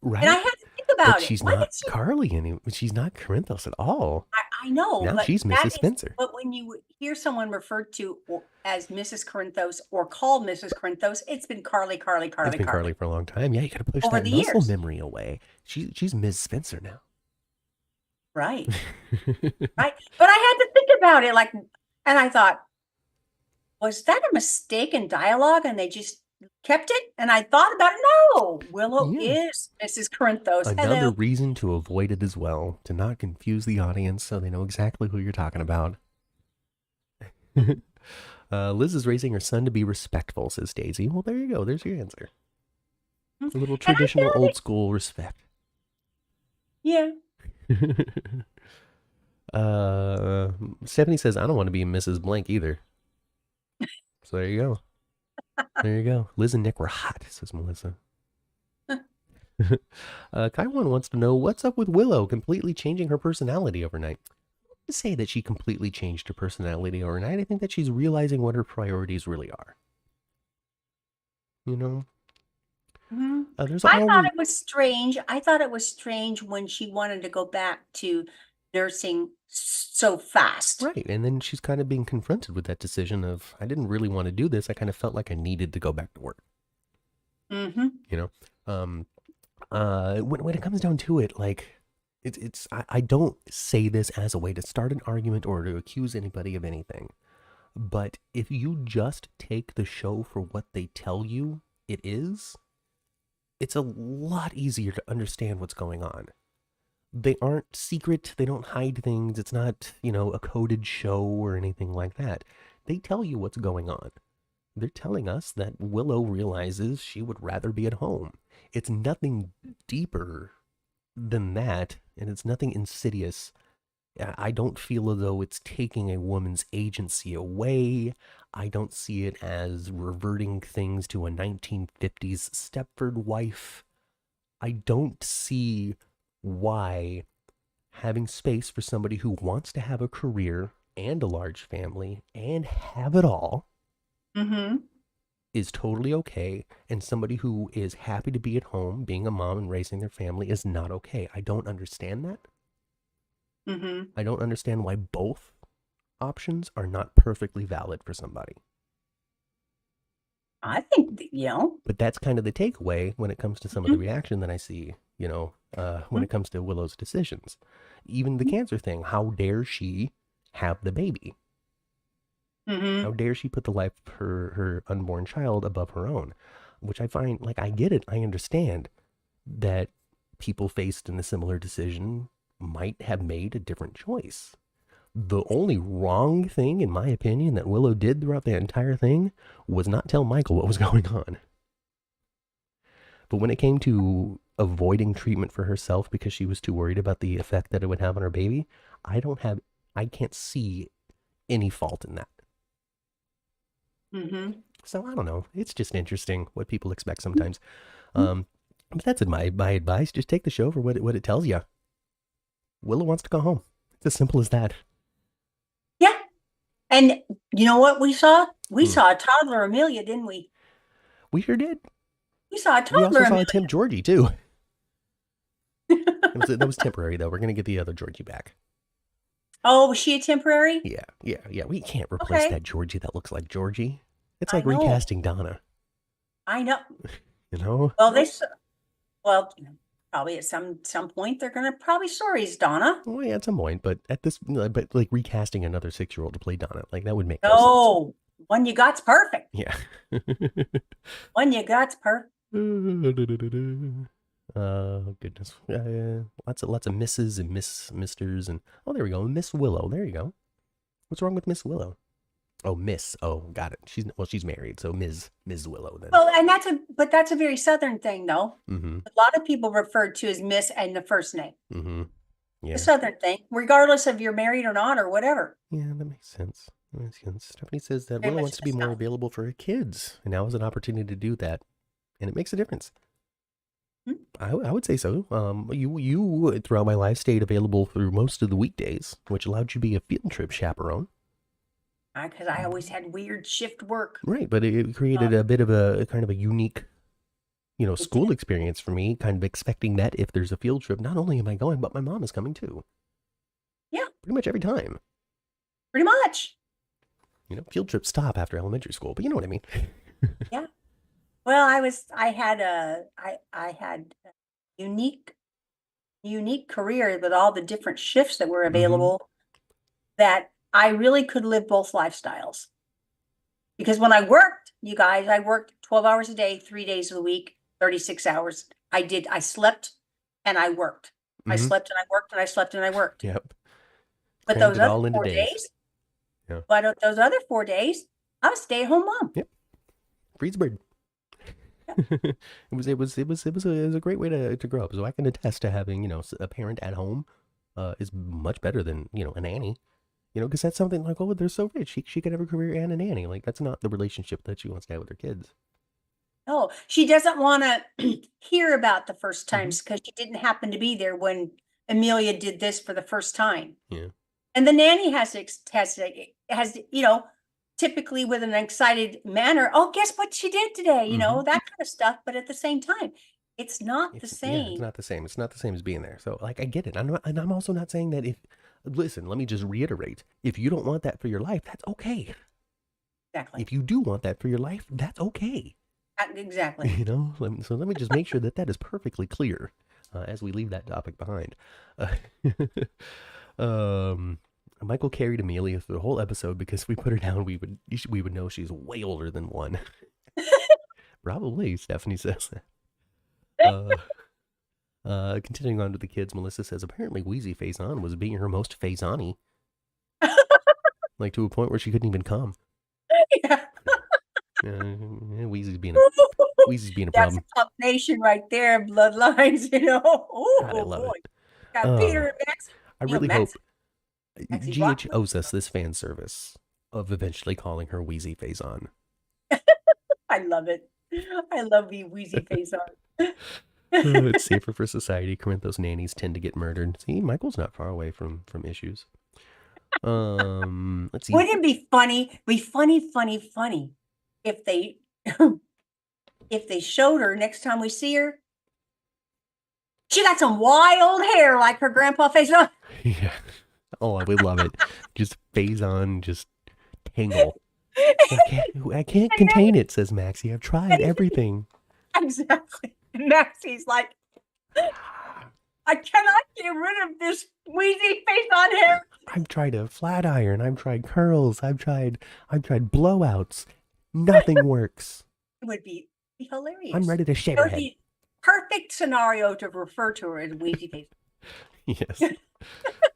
Right. And I had to think about it. She's not Carly she's not Corinthos at all. I know. Now she's Mrs. Spencer. But when you hear someone referred to as Mrs. Corinthos or called Mrs. Corinthos, it's been Carly. It's been Carly for a long time. Yeah, you got to push that muscle memory away. She's Ms. Spencer now. Right. Right. But I had to think about it, and I thought, was that a mistake in dialogue and they just kept it? And I thought about it. No, Willow is Mrs. Corinthos. Another reason to avoid it as well, to not confuse the audience so they know exactly who you're talking about. Liz is raising her son to be respectful, says Daisy. Well, there you go. There's your answer. A little traditional, old school respect. Yeah. Stephanie says, I don't want to be Mrs. Blank either. So there you go. There you go. Liz and Nick were hot, says Melissa. Kaiwan wants to know, what's up with Willow completely changing her personality overnight? To say that she completely changed her personality overnight, I think that she's realizing what her priorities really are. Mm-hmm. I thought it was strange. I thought it was strange when she wanted to go back to nursing so fast. Right. And then she's kind of being confronted with that decision of, I didn't really want to do this. I kind of felt like I needed to go back to work. Mm-hmm. When it comes down to it, I don't say this as a way to start an argument or to accuse anybody of anything. But if you just take the show for what they tell you it is, it's a lot easier to understand what's going on. They aren't secret. They don't hide things. It's not, a coded show or anything like that. They tell you what's going on. They're telling us that Willow realizes she would rather be at home. It's nothing deeper than that, and it's nothing insidious. I don't feel as though it's taking a woman's agency away. I don't see it as reverting things to a 1950s Stepford wife. I don't see why having space for somebody who wants to have a career and a large family and have it all is totally okay, and somebody who is happy to be at home, being a mom and raising their family is not okay. I don't understand that. I don't understand why both options are not perfectly valid for somebody. I think, But that's kind of the takeaway when it comes to some of the reaction that I see, when it comes to Willow's decisions. Even the cancer thing, how dare she have the baby? How dare she put the life of her unborn child above her own? Which I find, I get it. I understand that people faced in a similar decision might have made a different choice. The only wrong thing, in my opinion, that Willow did throughout the entire thing was not tell Michael what was going on. But when it came to avoiding treatment for herself because she was too worried about the effect that it would have on her baby, I can't see any fault in that. So I don't know. It's just interesting what people expect sometimes. But that's my advice. Just take the show for what it tells you. Willow wants to go home. It's as simple as that. Yeah. And you know what we saw? We saw a toddler Amelia, didn't we? We sure did. We saw a We also toddler. saw a temp Georgie too. That was temporary though. We're gonna get the other Georgie back. Oh, was she a temporary? Yeah. We can't replace Okay. that Georgie that looks like Georgie. It's I like know. recasting Donna. I know. You know? Well, well, probably at some point they're gonna probably stories Donna. Well, yeah, at some point, but but like recasting another 6-year-old to play Donna, like that would make no sense. No, one you got's perfect. Yeah. One you got's perfect. Goodness. Lots of misses and misters and oh, there we go, Miss Willow. There you go. What's wrong with Miss Willow? Oh, Miss. Oh, got it. She's married, so Ms. Willow then. Well, and that's a very Southern thing, though. Mm-hmm. A lot of people refer to as Miss and the first name. Mm-hmm. Yeah. A Southern thing, regardless of you're married or not or whatever. Yeah, that makes sense. Stephanie says that Very Willow much wants to the be more South. available for her kids, and now is an opportunity to do that, and it makes a difference. I would say so. You throughout my life stayed available through most of the weekdays, which allowed you to be a field trip chaperone. Because I always had weird shift work. Right, but it created a bit of a kind of a unique, school experience for me, kind of expecting that if there's a field trip, not only am I going, but my mom is coming too. Yeah. Pretty much every time. Pretty much. Field trips stop after elementary school, but you know what I mean. Yeah. Well, I had a unique career with all the different shifts that were available that I really could live both lifestyles. Because when I worked, you guys, I worked 12 hours a day, 3 days of the week, 36 hours. I slept and I worked. I slept and I worked and I slept and I worked. Yep. But Crammed those it all other into 4 days. days, Yeah. but those other 4 days, I was a stay-at-home mom. Yep. Freeze bird. It was a great way to grow up. So I can attest to having, a parent at home is much better than, a nanny. Because that's something like, oh, they're so rich. She could have a career and a nanny. Like, that's not the relationship that she wants to have with her kids. No, she doesn't want to hear about the first times because she didn't happen to be there when Amelia did this for the first time. Yeah. And the nanny has typically with an excited manner, oh, guess what she did today? That kind of stuff. But at the same time, it's not the same. Yeah, it's not the same. It's not the same as being there. So, like, I get it. I'm also not saying that listen, let me just reiterate. If you don't want that for your life, that's okay. Exactly. If you do want that for your life, that's okay. Exactly. So let me just make sure that is perfectly clear as we leave that topic behind. Michael carried Amelia through the whole episode because if we put her down, we would know she's way older than one. Probably, Stephanie says that. Continuing on to the kids, Melissa says apparently Wheezy Faison was being her most Faison-y. Like to a point where she couldn't even come. Yeah. Wheezy's being a problem. That's a combination right there, bloodlines, Oh, God, I love boy. it. Got Peter and Max. I really hope Maxie GH owes us this fan service of eventually calling her Wheezy Faison. I love it. I love the Wheezy Faison. It's safer for society. Corinthos nannies tend to get murdered. See, Michael's not far away from issues. Let's see. Wouldn't it be funny? Funny if they if they showed her next time we see her. She got some wild hair like her grandpa Faison. Yeah. Oh, I would love it. Just Faison, just tangle. I can't contain it, says Maxie. I've tried everything. Exactly. Maxie's like, I cannot get rid of this Wheezy Faison hair. I've tried a flat iron. I've tried curls. I've tried blowouts. Nothing works. It would be hilarious. I'm ready to shave her head. Perfect scenario to refer to her as Wheezy Faison. Yes.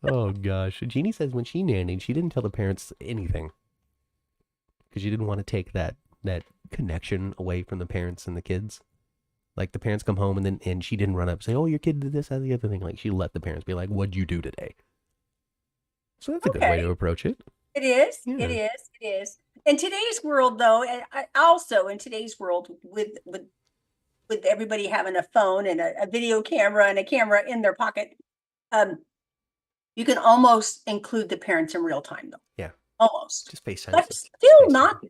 Oh gosh. Jeannie says when she nannied, she didn't tell the parents anything because she didn't want to take that connection away from the parents and the kids. Like the parents come home and she didn't run up and say, "Oh, your kid did this, that, the other thing." Like she let the parents be like, "What'd you do today?" So that's a good way to approach it. It is. Yeah. It is. In today's world, though, and also in today's world with everybody having a phone and a video camera and a camera in their pocket, you can almost include the parents in real time, though. Yeah. Almost. Just FaceTime. But still not.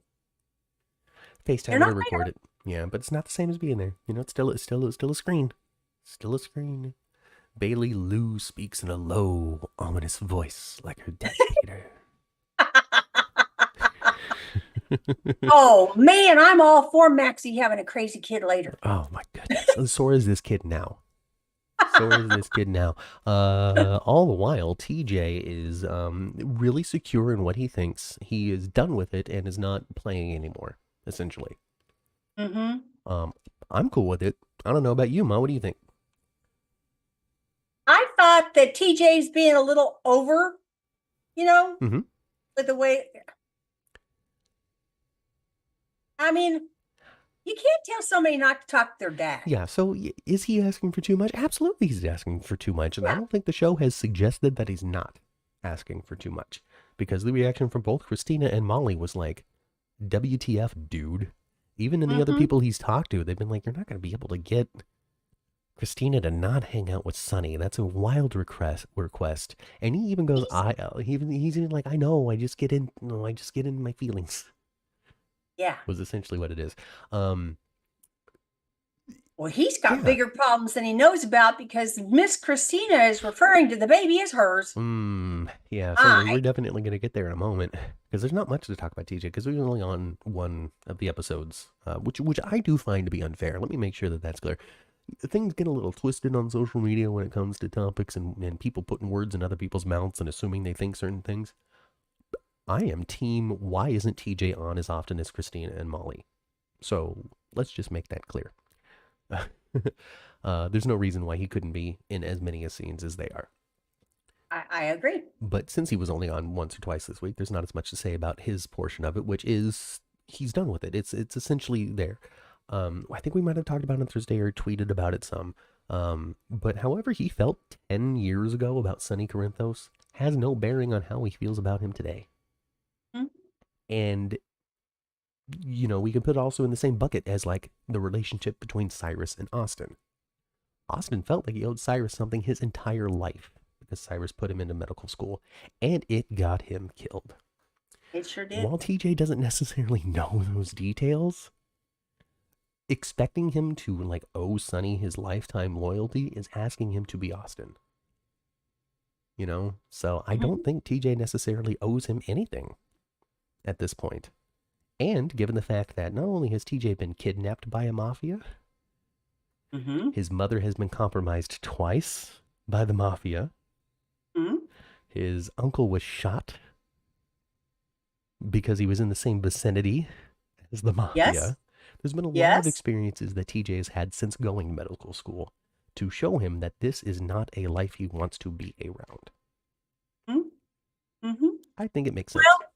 FaceTime or record it. Yeah, but it's not the same as being there. You know, it's still a screen. Still a screen. Bailey Lou speaks in a low, ominous voice like her Death Eater. Oh man, I'm all for Maxie having a crazy kid later. Oh my goodness. So is this kid now. So is this kid now. All the while, TJ is really secure in what he thinks. He is done with it and is not playing anymore, essentially. Mm-hmm. I'm cool with it. I don't know about you, Ma. What do you think? I thought that TJ's being a little over, Mm-hmm. with the way. I mean, you can't tell somebody not to talk to their dad. Yeah, so is he asking for too much? Absolutely he's asking for too much. And I Yeah. don't think the show has suggested that he's not asking for too much. Because the reaction from both Christina and Molly was like, WTF, dude. Even in the other Mm-hmm. people he's talked to, they've been like, you're not going to be able to get Christina to not hang out with Sonny. That's a wild request. And he even goes, he's even like, I know, I just get in my feelings. Yeah. Was essentially what it is. Well, he's got Yeah. bigger problems than he knows about because Miss Christina is referring to the baby as hers. Yeah, so we're definitely going to get there in a moment because there's not much to talk about TJ because we're only on one of the episodes, which I do find to be unfair. Let me make sure that that's clear. Things get a little twisted on social media when it comes to topics and people putting words in other people's mouths and assuming they think certain things. I am team, why isn't TJ on as often as Christina and Molly? So let's just make that clear. There's no reason why he couldn't be in as many scenes as they are. I agree. But since he was only on once or twice this week, there's not as much to say about his portion of it, which is he's done with it. It's essentially there. I think we might have talked about it on Thursday or tweeted about it some. But however he felt 10 years ago about Sonny Corinthos has no bearing on how he feels about him today. Mm-hmm. And we can put it also in the same bucket as like the relationship between Cyrus and Austin. Austin felt like he owed Cyrus something his entire life because Cyrus put him into medical school and it got him killed. It sure did. While TJ doesn't necessarily know those details, expecting him to like owe Sonny his lifetime loyalty is asking him to be Austin. So I don't think TJ necessarily owes him anything at this point. And given the fact that not only has TJ been kidnapped by a mafia, his mother has been compromised twice by the mafia. His uncle was shot because he was in the same vicinity as the mafia. Yes. There's been a lot of experiences that TJ has had since going to medical school to show him that this is not a life he wants to be around. I think it makes sense. Well,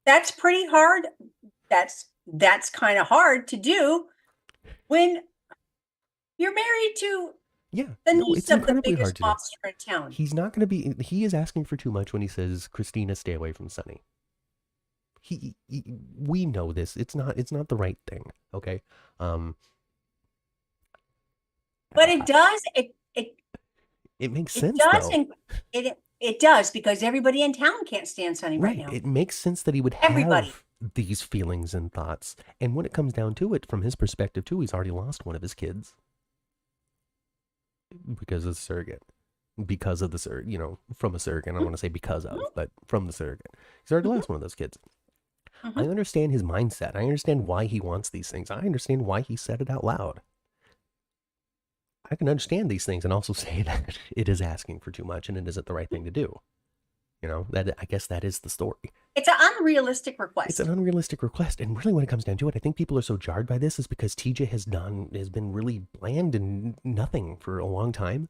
that's pretty hard. That's kind of hard to do when you're married to the niece of the biggest monster in town. He's not going to be. He is asking for too much when he says, "Christina, stay away from Sonny." We know this. It's not the right thing. Okay. But it does. It makes sense. It does because everybody in town can't stand Sonny right now. It makes sense that he would have these feelings and thoughts. And when it comes down to it, from his perspective too, he's already lost one of his kids because of the surrogate. Because of the surrogate, from a surrogate. I don't want to say because of, but from the surrogate. He's already lost one of those kids. I understand his mindset. I understand why he wants these things. I understand why he said it out loud. I can understand these things and also say that it is asking for too much and it isn't the right thing to do. That I guess that is the story. It's an unrealistic request. It's an unrealistic request. And really when it comes down to it, I think people are so jarred by this is because TJ has been really bland and nothing for a long time.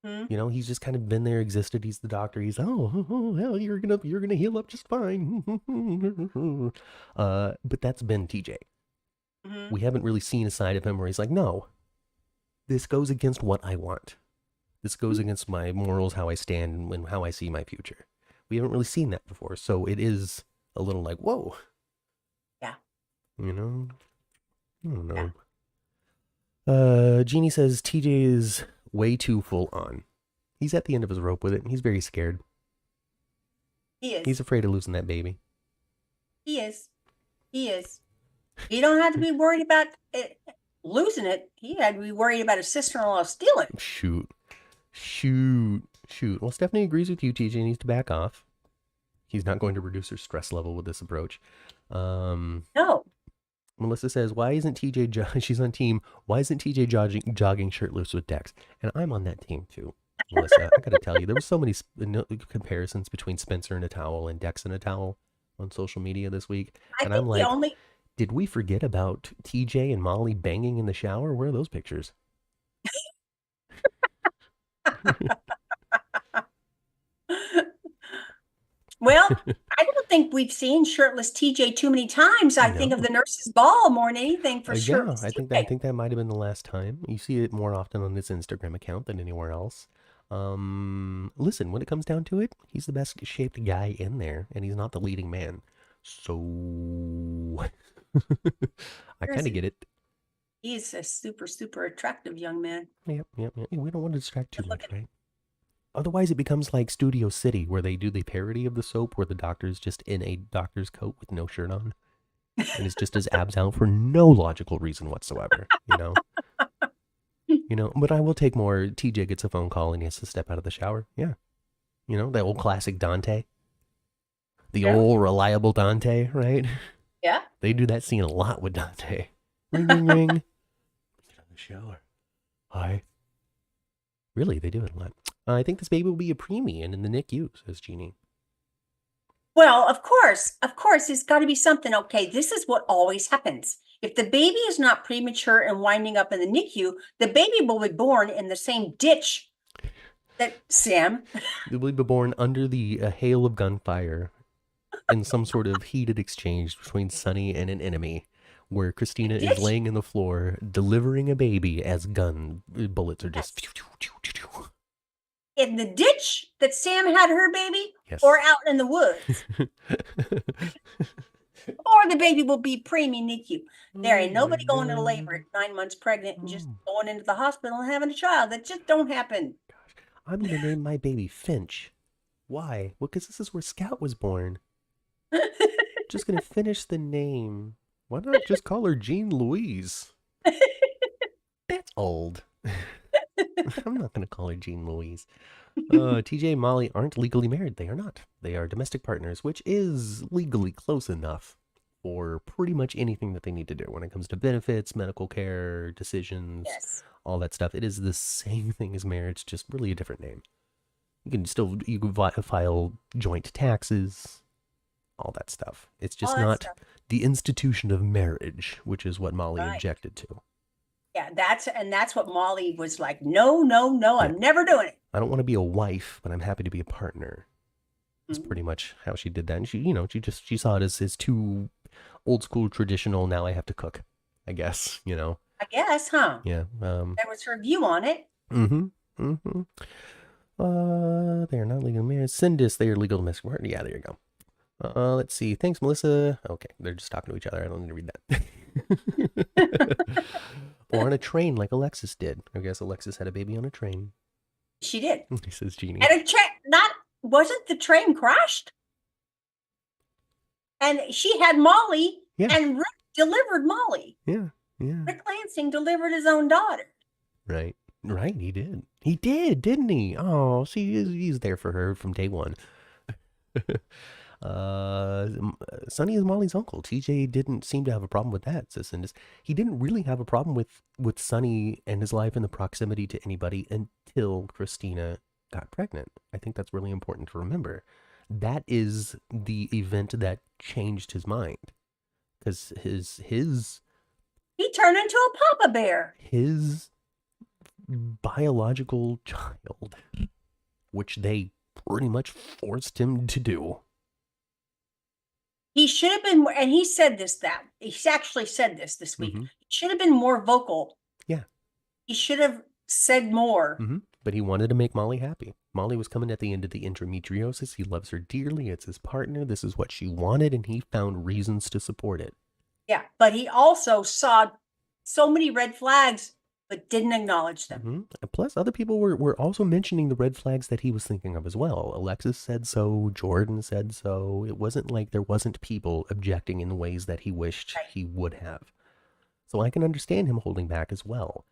He's just kind of been there, existed. He's the doctor. He's, hell, you're gonna heal up just fine. But that's been TJ. We haven't really seen a side of him where he's like, no, this goes against what I want. This goes against my morals, how I stand, and how I see my future. We haven't really seen that before, so it is a little like, whoa. Yeah. I don't know. Yeah. Jeannie says TJ is way too full on. He's at the end of his rope with it, and he's very scared. He is. He's afraid of losing that baby. He is. He don't have to be worried about it, losing it. He had to be worried about his sister-in-law stealing it. Shoot. Well, Stephanie agrees with you. TJ needs to back off. He's not going to reduce her stress level with this approach. No. Melissa says, why isn't TJ, she's on team, why isn't TJ jogging shirtless with Dex? And I'm on that team too, Melissa. I gotta tell you, there was so many comparisons between Spencer in a towel and Dex in a towel on social media this week. And I'm like, did we forget about TJ and Molly banging in the shower? Where are those pictures? Well, I don't think we've seen shirtless TJ too many times. I think of the nurse's ball more than anything for shirtless TJ. I think that might have been the last time. You see it more often on his Instagram account than anywhere else. Listen, when it comes down to it, he's the best shaped guy in there, and he's not the leading man. So I kind of get it. He's a super, super attractive young man. Yep. We don't want to distract too much, right? Otherwise, it becomes like Studio City, where they do the parody of the soap, where the doctor's just in a doctor's coat with no shirt on, and it's just his abs out for no logical reason whatsoever. But I will take more. TJ gets a phone call and he has to step out of the shower. Yeah, that old classic Dante, the old reliable Dante, right? Yeah, they do that scene a lot with Dante. Ring, ring, ring. Get out of the shower. Hi. Really, they do it a lot. I think this baby will be a preemie and in the NICU, says Jeannie. Well, of course, there's got to be something. Okay, this is what always happens. If the baby is not premature and winding up in the NICU, the baby will be born in the same ditch that Sam. It will be born under the hail of gunfire in some sort of heated exchange between Sonny and an enemy, where Christina is laying in the floor delivering a baby as gun bullets are just in the ditch that Sam had her baby, or out in the woods. Or the baby will be preemie NICU. There ain't nobody going into labor at 9 months pregnant and just going into the hospital and having a child. That just don't happen. Gosh, I'm going to name my baby Finch. Why? Well, because this is where Scout was born. Just going to finish the name. Why not just call her Jean Louise? That's old. I'm not going to call her Jean Louise. TJ and Molly aren't legally married. They are not. They are domestic partners, which is legally close enough for pretty much anything that they need to do when it comes to benefits, medical care, decisions, all that stuff. It is the same thing as marriage, just really a different name. You can file joint taxes, all that stuff. It's just not the institution of marriage, which is what Molly objected to. Yeah, that's what Molly was like, no, I'm never doing it. I don't want to be a wife, but I'm happy to be a partner. That's pretty much how she did that. And she saw it as too old school traditional. Now I have to cook, I guess, I guess, huh? Yeah. That was her view on it. They are not legal marriage. Sindis, they are legal domestic partner. Yeah, there you go. Let's see. Thanks, Melissa. Okay, they're just talking to each other. I don't need to read that. Or on a train like Alexis did. I guess Alexis had a baby on a train. She did. Says Jeannie. And wasn't the train crashed? And she had Molly, and Rick delivered Molly. Yeah. Rick Lansing delivered his own daughter. Right, he did. He did, didn't he? Oh, see, he's there for her from day one. Sonny is Molly's uncle. TJ didn't seem to have a problem with that, says Cindis. He didn't really have a problem with Sonny and his life and the proximity to anybody until Christina got pregnant. I think that's really important to remember. That is the event that changed his mind. Because he turned into a Papa Bear. His biological child, which they pretty much forced him to do. He should have been, and he said this, he's actually said this week. He should have been more vocal. Yeah. He should have said more. But he wanted to make Molly happy. Molly was coming at the end of the endometriosis. He loves her dearly. It's his partner. This is what she wanted, and he found reasons to support it. Yeah, but he also saw so many red flags but didn't acknowledge them. And plus, other people were also mentioning the red flags that he was thinking of as well. Alexis said so. Jordan said so. It wasn't like there wasn't people objecting in the ways that he wished Right. he would have. So I can understand him holding back as well.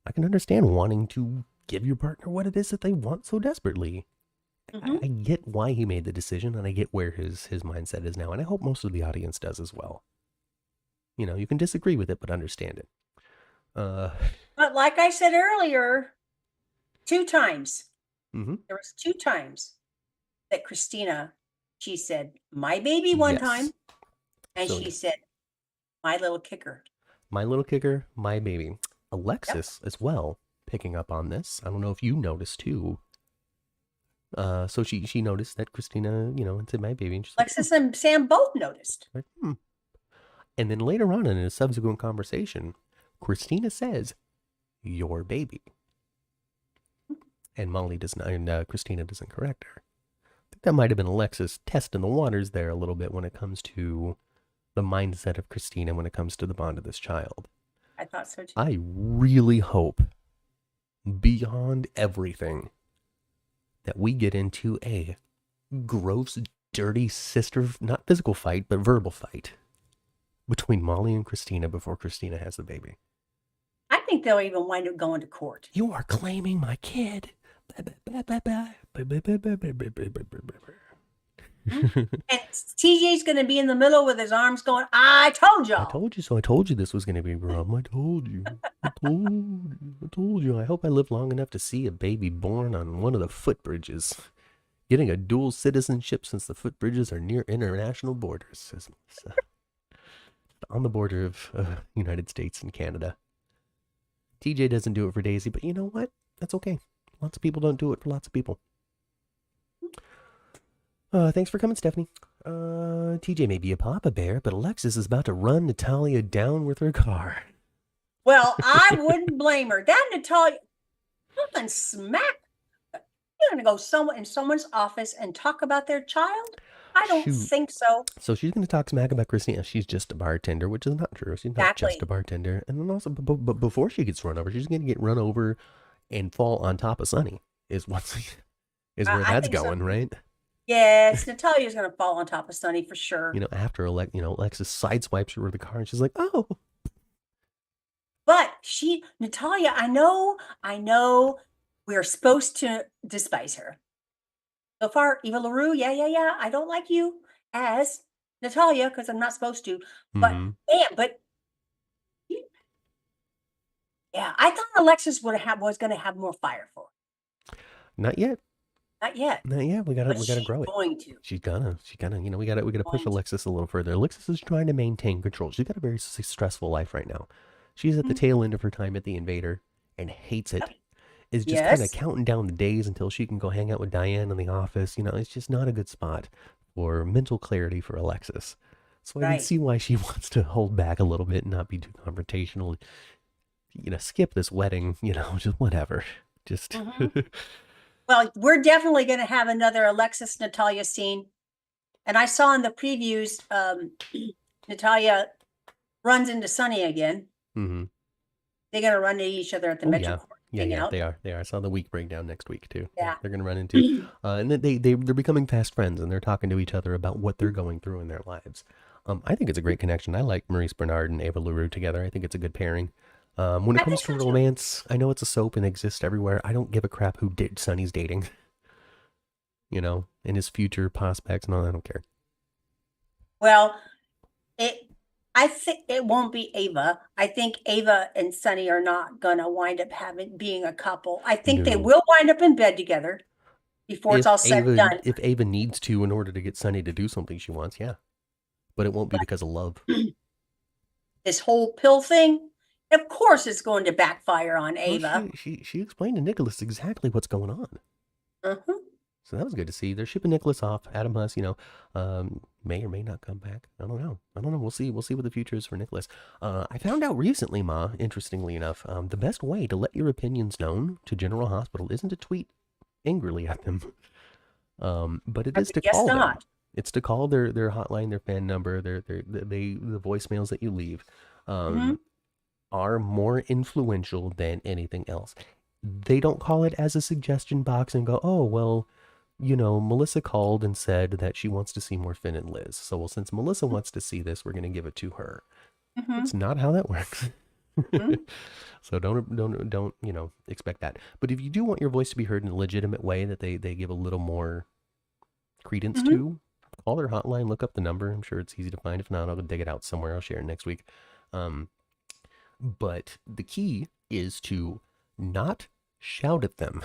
I can understand wanting to give your partner what it is that they want so desperately. I get why he made the decision, and I get where his mindset is now, and I hope most of the audience does as well. You know, you can disagree with it, but understand it. But like I said earlier, 2 times. There was 2 times that Christina, she said, "My baby" one time, and so, she said, "My little kicker." My little kicker, my baby. Alexis as well, picking up on this. I don't know if you noticed too. So she noticed that Christina, you know, said my baby. And she's Alexis and Sam both noticed. like, And then later on in a subsequent conversation, Christina says, "Your baby." And Molly does not, and Christina doesn't correct her. I think that might have been Alexis testing the waters there a little bit when it comes to the mindset of Christina when it comes to the bond of this child. I thought so too. I really hope, beyond everything, that we get into a gross, dirty sister, not physical fight, but verbal fight between Molly and Christina before Christina has the baby. I think they'll even wind up going to court. You are claiming my kid. And TJ's going to be in the middle with his arms going, "I told y'all. I told you so. I told you this was going to be a problem. I told you. I told you. I hope I live long enough to see a baby born on one of the footbridges. Getting a dual citizenship since the footbridges are near international borders. On the border of United States and Canada. TJ doesn't do it for Daisy, but you know what? That's okay. Lots of people don't do it for lots of people. Thanks for coming, Stephanie. TJ may be a papa bear, but Alexis is about to run Natalia down with her car. Well, I wouldn't blame her. That Natalia, fucking smack. You're going to go in someone's office and talk about their child? I don't think so. So she's going to talk smack about Christina. She's just a bartender, which is not true. She's not just a bartender. And then also, but before she gets run over, she's going to get run over and fall on top of Sonny. Is where that's going, right? Yes, Natalia's going to fall on top of Sonny for sure. You know, after Alexis sideswipes her with the car, and she's like, "Oh." But Natalia, I know, we're supposed to despise her. So far, Eva LaRue, yeah, I don't like you as Natalia because I'm not supposed to. But yeah, I thought Alexis was going to have more fire for her. Not yet. Not yet. We gotta grow it. Going to. She's gonna. You know, we gotta push Alexis a little further. Alexis is trying to maintain control. She's got a very stressful life right now. She's at the tail end of her time at the Invader and hates it. Is just kind of counting down the days until she can go hang out with Diane in the office. You know, it's just not a good spot for mental clarity for Alexis. So I can see why she wants to hold back a little bit and not be too confrontational. You know, skip this wedding. You know, just whatever. Just. Well, we're definitely going to have another Alexis Natalia scene. And I saw in the previews, Natalia runs into Sonny again. They're going to run into each other at the Metro Court. Yeah, they are. I saw the week breakdown next week too. Yeah, they're going to run into, and then they're becoming fast friends, and they're talking to each other about what they're going through in their lives. I think it's a great connection. I like Maurice Bernard and Ava LaRue together. I think it's a good pairing. When it comes to romance, I know it's a soap and exists everywhere. I don't give a crap who Sonny's dating. You know, and his future prospects and all. I don't care. Well, I think it won't be Ava. I think Ava and Sonny are not gonna wind up being a couple. I think they will wind up in bed together before it's all said and done. If Ava needs to in order to get Sonny to do something she wants, yeah. But it won't be because of love. This whole pill thing, of course it's going to backfire on Ava. Well, she explained to Nicholas exactly what's going on. So that was good to see. They're shipping Nicholas off. Adam Huss, you know, may or may not come back. I don't know. We'll see what the future is for Nicholas. I found out recently, Ma, interestingly enough, the best way to let your opinions known to General Hospital isn't to tweet angrily at them, but it is to call them. It's to call their hotline, their fan number, the voicemails that you leave. are more influential than anything else. They don't call it as a suggestion box and go, oh, well, Melissa called and said that she wants to see more Finn and Liz. So, well, since Melissa wants to see this, we're going to give it to her. Mm-hmm. It's not how that works. Mm-hmm. So don't expect that. But if you do want your voice to be heard in a legitimate way that they give a little more credence Mm-hmm. to, call their hotline, look up the number. I'm sure it's easy to find. If not, I'll dig it out somewhere. I'll share it next week. But the key is to not shout at them.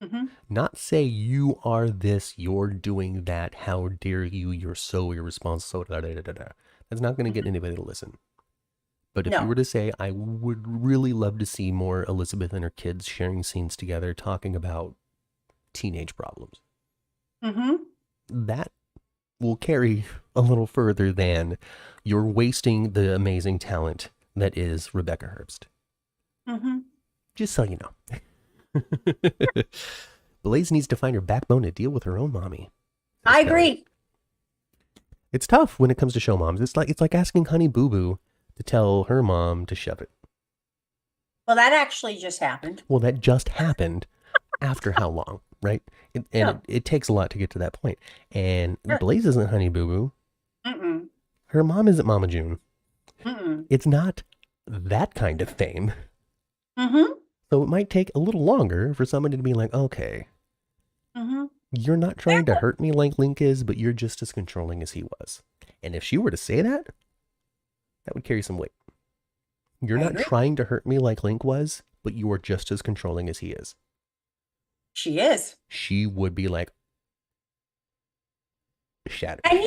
Mm-hmm. Not say you are this, you're doing that, how dare you, you're so irresponsible. That's not going to get anybody to listen. But if you No. were to say, I would really love to see more Elizabeth and her kids sharing scenes together, talking about teenage problems, Mm-hmm. that will carry a little further than you're wasting the amazing talent that is Rebecca Herbst. Mm-hmm. Just so you know. Blaze needs to find her backbone to deal with her own mommy. I agree. It's tough when it comes to show moms. It's like asking Honey Boo Boo to tell her mom to shove it. Well, that actually just happened. Well, that just happened after how long, right? It takes a lot to get to that point. And Sure. Blaze isn't Honey Boo Boo. Mm-mm. Her mom isn't Mama June. Mm-mm. It's not that kind of fame. Mm-hmm. So it might take a little longer for somebody to be like, okay, Mm-hmm. you're not trying to hurt me like Link is, but you're just as controlling as he was. And if she were to say that, that would carry some weight. You're I not agree. trying to hurt me like Link was, but you are just as controlling as he is. She is. She would be like, shattered. And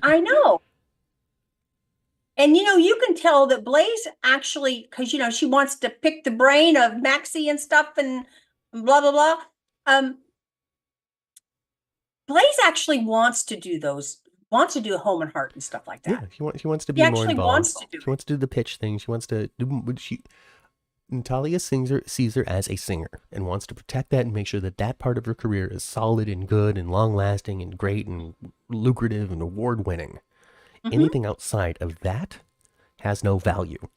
I know. And you can tell that Blaze actually, because she wants to pick the brain of Maxie and stuff and blah blah blah. Blaze actually wants to do home and heart and stuff like that. Yeah, she wants to be He more actually involved. wants to do She wants to do the pitch thing. She wants to do. Natalia sees her as a singer and wants to protect that and make sure that part of her career is solid and good and long lasting and great and lucrative and award winning. Mhm. Anything outside of that has no value to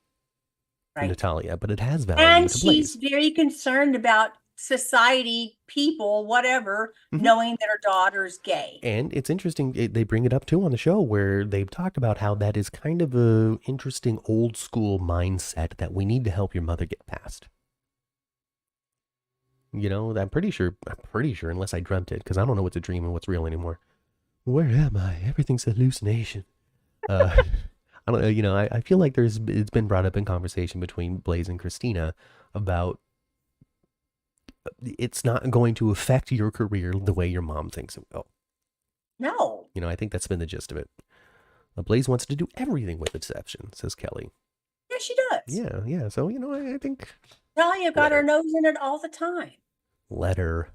Right. Natalia, but it has value And to she's Blaze. very concerned about society, people, whatever, Mhm. knowing that her daughter's gay. And it's interesting, they bring it up too on the show where they've talked about how that is kind of a interesting old school mindset that we need to help your mother get past. I'm pretty sure, unless I dreamt it, because I don't know what's a dream and what's real anymore. Where am I? Everything's a hallucination. I don't know, I feel like it's been brought up in conversation between Blaze and Christina about it's not going to affect your career the way your mom thinks it will. No. I think that's been the gist of it. Blaze wants to do everything with exception, says Kelly. Yeah, she does. Yeah. So, I think... Talia got her nose in it all the time. Let her.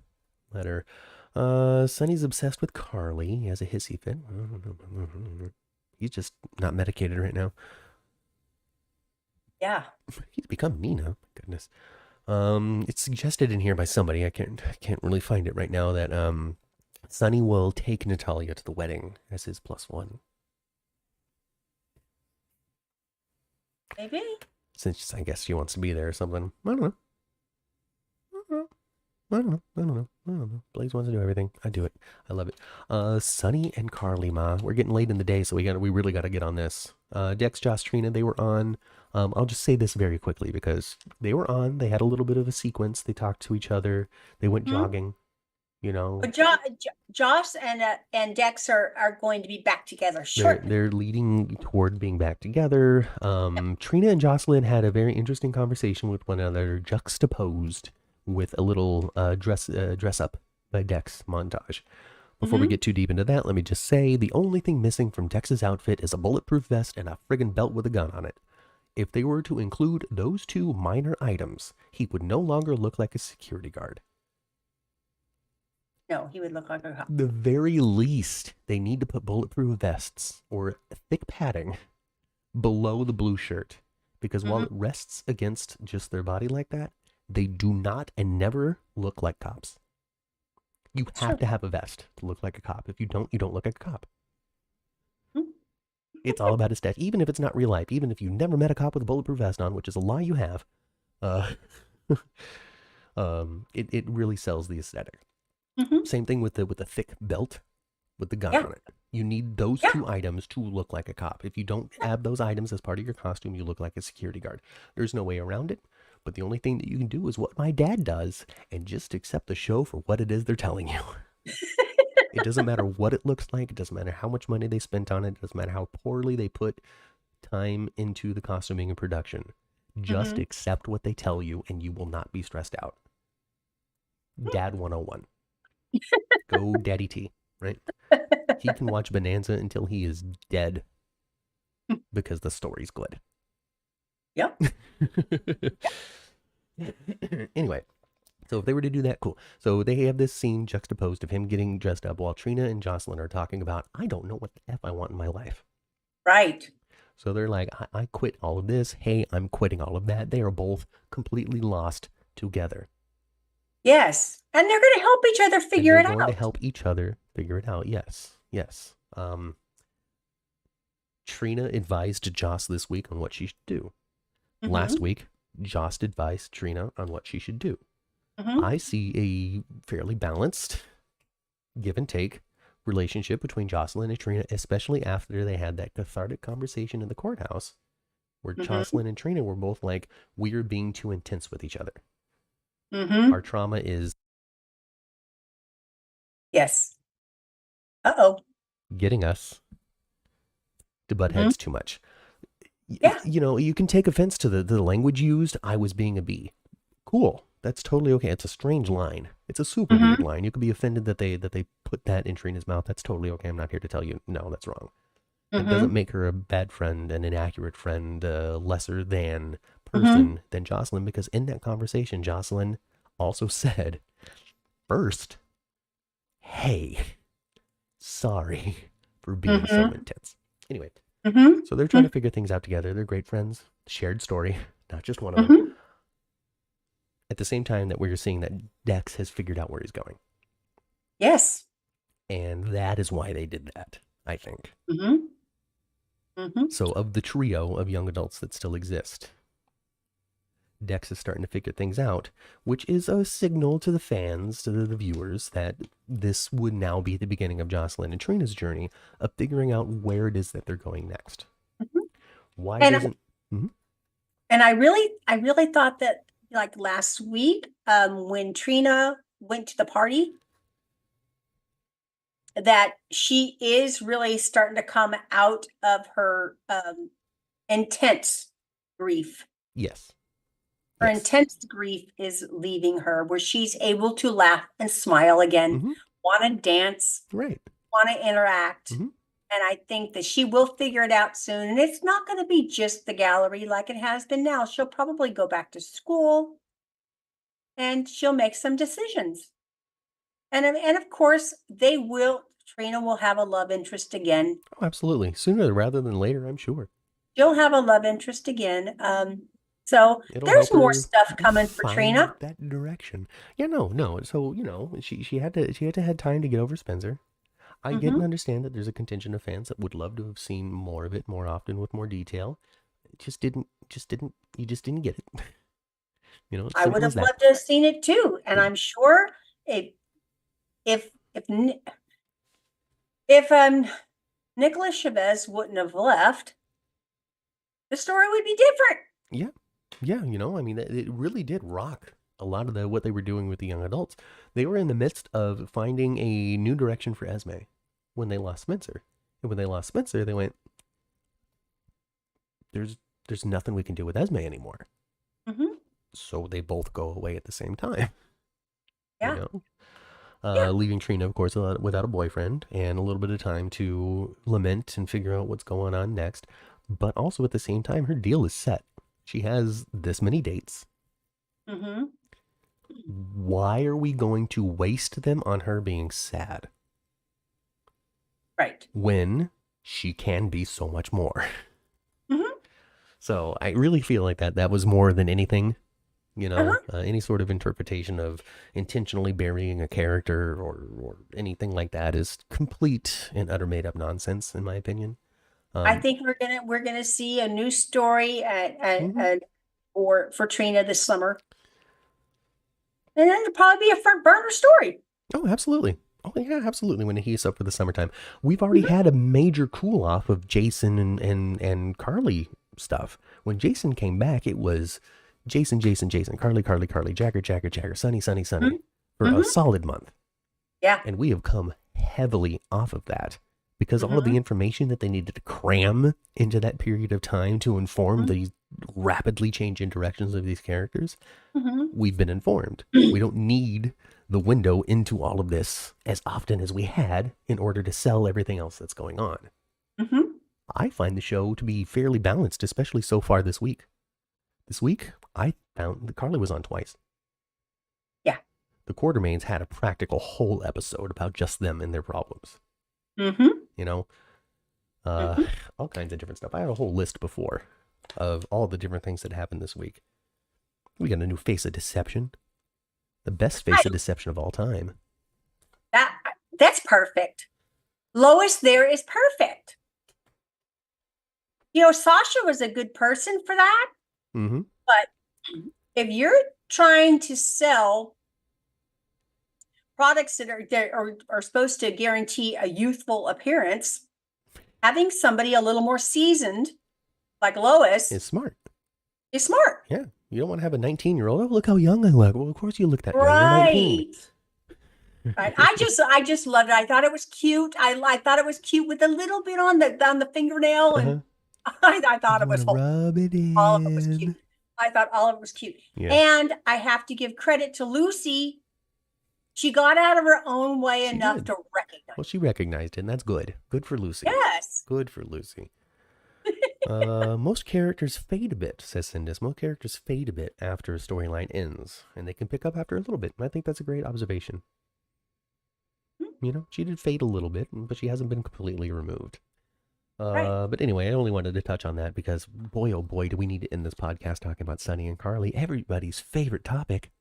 Sonny's obsessed with Carly. He has a hissy fit. He's just not medicated right now. Yeah. He's become Nina. Goodness. It's suggested in here by somebody. I can't really find it right now that Sonny will take Natalia to the wedding as his +1. Maybe. Since I guess she wants to be there or something. I don't know. Blaze wants to do everything. I do it. I love it. Sonny and Carly, Ma. We're getting late in the day, so we really got to get on this. Dex, Josh, Trina, they were on. I'll just say this very quickly because they were on. They had a little bit of a sequence. They talked to each other. They went jogging. But Josh and Dex are going to be back together shortly. They're leading toward being back together. Trina and Jocelyn had a very interesting conversation with one another, juxtaposed with a little dress up by Dex montage. Before we get too deep into that, let me just say the only thing missing from Dex's outfit is a bulletproof vest and a friggin' belt with a gun on it. If they were to include those two minor items, he would no longer look like a security guard. No, he would look like a cop. The very least, they need to put bulletproof vests or thick padding below the blue shirt. Because while it rests against just their body like that, they do not and never look like cops. You have to have a vest to look like a cop. If you don't look like a cop. It's all about aesthetic. Even if it's not real life, even if you never met a cop with a bulletproof vest on, which is a lie you have, uh, it really sells the aesthetic. Mm-hmm. Same thing with the thick belt with the gun Yeah. on it. You need those Yeah. two items to look like a cop. If you don't have those items as part of your costume, you look like a security guard. There's no way around it. But the only thing that you can do is what my dad does and just accept the show for what it is they're telling you. It doesn't matter what it looks like. It doesn't matter how much money they spent on it. It doesn't matter how poorly they put time into the costuming and production. Just Mm-hmm. accept what they tell you and you will not be stressed out. Dad 101. Go Daddy T, right? He can watch Bonanza until he is dead because the story's good. Yep. Anyway, so if they were to do that, cool. So they have this scene juxtaposed of him getting dressed up while Trina and Jocelyn are talking about, I don't know what the F I want in my life. Right. So they're like, I quit all of this. Hey, I'm quitting all of that. They are both completely lost together. Yes. And they're going to help each other figure it They're going to out. help each other figure it out. Yes. Yes. Trina advised Joss this week on what she should do. Mm-hmm. Last week, Joss advised Trina on what she should do. Mm-hmm. I see a fairly balanced give and take relationship between Jocelyn and Trina, especially after they had that cathartic conversation in the courthouse where Mm-hmm. Jocelyn and Trina were both like, we're being too intense with each other. Mm-hmm. Our trauma is Yes. Uh-oh. getting us to butt heads too much. Yeah. You know, you can take offense to the language used. I was being a bee. Cool. That's totally okay. It's a strange line. It's a super weird line. You could be offended that they put that in Trina's mouth. That's totally okay. I'm not here to tell you, no, that's wrong. It doesn't make her a bad friend, an inaccurate friend, lesser than person than Jocelyn, because in that conversation, Jocelyn also said, first, hey, sorry for being so intense. Anyway, so they're trying to figure things out together. They're great friends. Shared story, not just one of them. At the same time that we're seeing that Dex has figured out where he's going. Yes. And that is why they did that, I think. Mm-hmm. So of the trio of young adults that still exist, Dex is starting to figure things out, which is a signal to the fans, to the viewers, that this would now be the beginning of Jocelyn and Trina's journey of figuring out where it is that they're going next. Why doesn't... And I really thought that, like last week, when Trina went to the party, that she is really starting to come out of her intense grief. Yes. Her intense grief is leaving her, where she's able to laugh and smile again, want to dance, right, want to interact. And I think that she will figure it out soon. And it's not going to be just the gallery like it has been now. She'll probably go back to school and she'll make some decisions. And of course, Trina will have a love interest again. Oh, absolutely. Sooner rather than later, I'm sure. She'll have a love interest again. So there's more stuff coming for Trina. That direction. Yeah, no. So, you know, she had to have time to get over Spencer. I get and understand that there's a contingent of fans that would love to have seen more of it more often with more detail. It you just didn't get it. You know, I would have loved to have seen it too. And I'm sure if Nicholas Chavez wouldn't have left, the story would be different. Yeah, you know, I mean, it really did rock a lot of what they were doing with the young adults. They were in the midst of finding a new direction for Esme when they lost Spencer. And when they lost Spencer, they went, there's nothing we can do with Esme anymore. So they both go away at the same time. Yeah. You know? Leaving Trina, of course, without a boyfriend and a little bit of time to lament and figure out what's going on next. But also at the same time, her deal is set. She has this many dates. Why are we going to waste them on her being sad? Right. When she can be so much more. So I really feel like that was more than anything. You know, any sort of interpretation of intentionally burying a character or anything like that is complete and utter made up nonsense, in my opinion. I think we're gonna see a new story for Trina this summer. And then there'll probably be a front burner story. Oh, absolutely. Oh, yeah, absolutely. When it heats up for the summertime, we've already had a major cool off of Jason and Carly stuff. When Jason came back, it was Jason, Carly, Jagger, Sunny, for a solid month. Yeah. And we have come heavily off of that because all of the information that they needed to cram into that period of time to inform these rapidly changing directions of these characters, we've been informed. We don't need the window into all of this as often as we had in order to sell everything else that's going on. I find the show to be fairly balanced, especially so far this week. This week, I found that Carly was on twice. Yeah. The Quartermaines had a practical whole episode about just them and their problems. You know, all kinds of different stuff. I had a whole list before of all the different things that happened this week. We got a new face of deception. The best face of deception of all time. That's perfect. Lois there is perfect. You know, Sasha was a good person for that. But if you're trying to sell products that are supposed to guarantee a youthful appearance, having somebody a little more seasoned like Lois is smart. Yeah. You don't want to have a 19-year-old. Oh, look how young I look. Well, of course you look that young. Right. Right. I just loved it. I thought it was cute. I thought it was cute with a little bit on the fingernail, and I thought it was rub it in. all of it was cute. I thought all of it was cute. Yeah. And I have to give credit to Lucy. She got out of her own way enough to recognize. Well, she recognized it, and that's good. Good for Lucy. Yes. Good for Lucy. Most characters fade a bit, says Cindis. Most characters fade a bit after a storyline ends, and they can pick up after a little bit. And I think that's a great observation. You know, she did fade a little bit, but she hasn't been completely removed. But anyway, I only wanted to touch on that because, boy, oh boy, do we need to end this podcast talking about Sunny and Carly, everybody's favorite topic,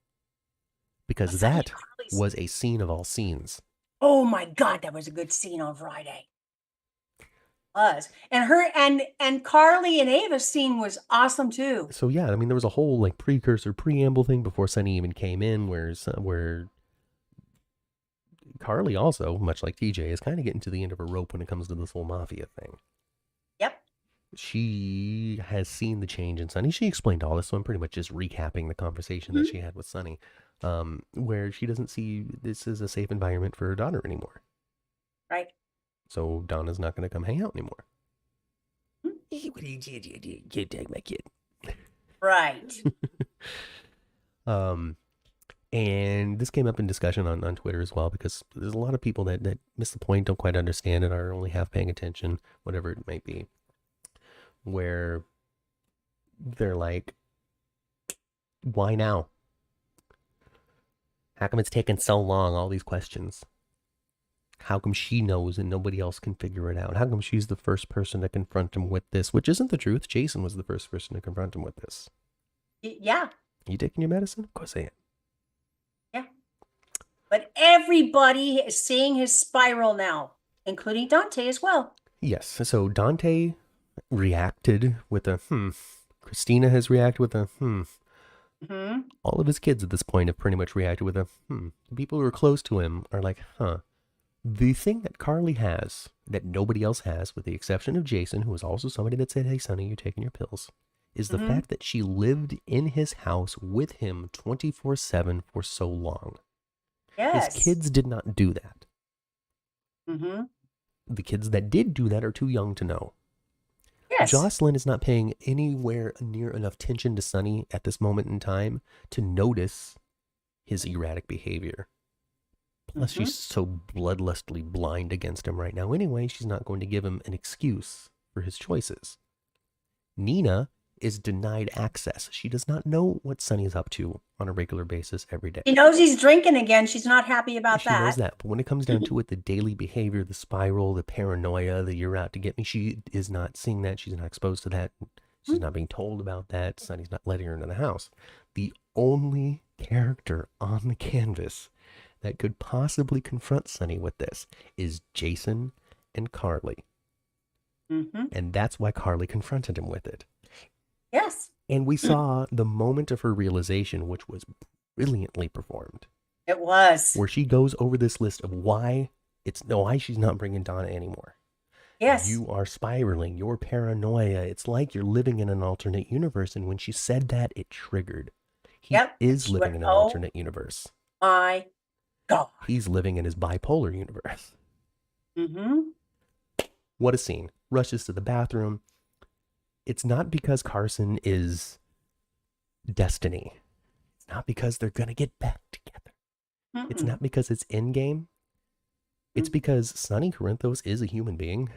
because that was a scene of all scenes. Oh my God, that was a good scene on Friday. Was. And her and Carly and Ava's scene was awesome too. So yeah, I mean, there was a whole like preamble thing before Sunny even came in, where Carly also, much like TJ, is kind of getting to the end of her rope when it comes to this whole mafia thing. Yep. She has seen the change in Sunny. She explained all this, so I'm pretty much just recapping the conversation that she had with Sunny, where she doesn't see this as a safe environment for her daughter anymore. Right. So Donna's not going to come hang out anymore. What did you take my kid? Right. And this came up in discussion on Twitter as well, because there's a lot of people that miss the point, don't quite understand it, are only half paying attention, whatever it might be, where they're like, why now? How come it's taken so long? All these questions. How come she knows and nobody else can figure it out? How come she's the first person to confront him with this? Which isn't the truth. Jason was the first person to confront him with this. Yeah. You taking your medicine? Of course I am. Yeah. But everybody is seeing his spiral now, including Dante as well. Yes. So Dante reacted with a Christina has reacted with a All of his kids at this point have pretty much reacted with a The people who are close to him are like, The thing that Carly has that nobody else has, with the exception of Jason, who was also somebody that said, hey, Sonny, you're taking your pills, is the fact that she lived in his house with him 24/7 for so long. Yes. His kids did not do that. The kids that did do that are too young to know. Yes. Jocelyn is not paying anywhere near enough attention to Sonny at this moment in time to notice his erratic behavior. Plus, she's so bloodlustily blind against him right now. Anyway, she's not going to give him an excuse for his choices. Nina is denied access. She does not know what Sonny's up to on a regular basis every day. She knows he's drinking again. She's not happy about that. She knows that. But when it comes down to it, the daily behavior, the spiral, the paranoia, the you're out to get me, she is not seeing that. She's not exposed to that. She's not being told about that. Sonny's not letting her into the house. The only character on the canvas that could possibly confront Sonny with this is Jason and Carly. Mm-hmm. And that's why Carly confronted him with it. Yes. And we saw the moment of her realization, which was brilliantly performed. It was. Where she goes over this list of why she's not bringing Donna anymore. Yes. You are spiraling. Your paranoia. It's like you're living in an alternate universe. And when she said that, it triggered. He is living in an alternate universe. My God. He's living in his bipolar universe. Mm-hmm. What a scene. Rushes to the bathroom. It's not because Carson is destiny. It's not because they're going to get back together. Mm-mm. It's not because it's in-game. It's because Sonny Corinthos is a human being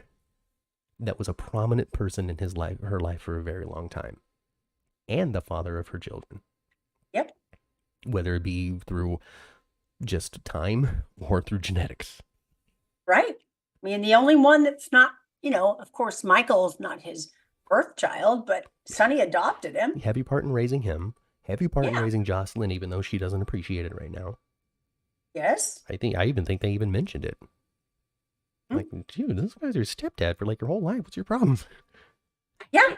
that was a prominent person in her life for a very long time. And the father of her children. Yep. Whether it be through just time or through genetics. Right. I mean, the only one that's not, of course, Michael's not his birth child, but Sonny adopted him. Heavy part in raising him. Heavy part in raising Jocelyn, even though she doesn't appreciate it right now. Yes. I even think they even mentioned it. Like, dude, this guy's your stepdad for like your whole life. What's your problem? Yeah.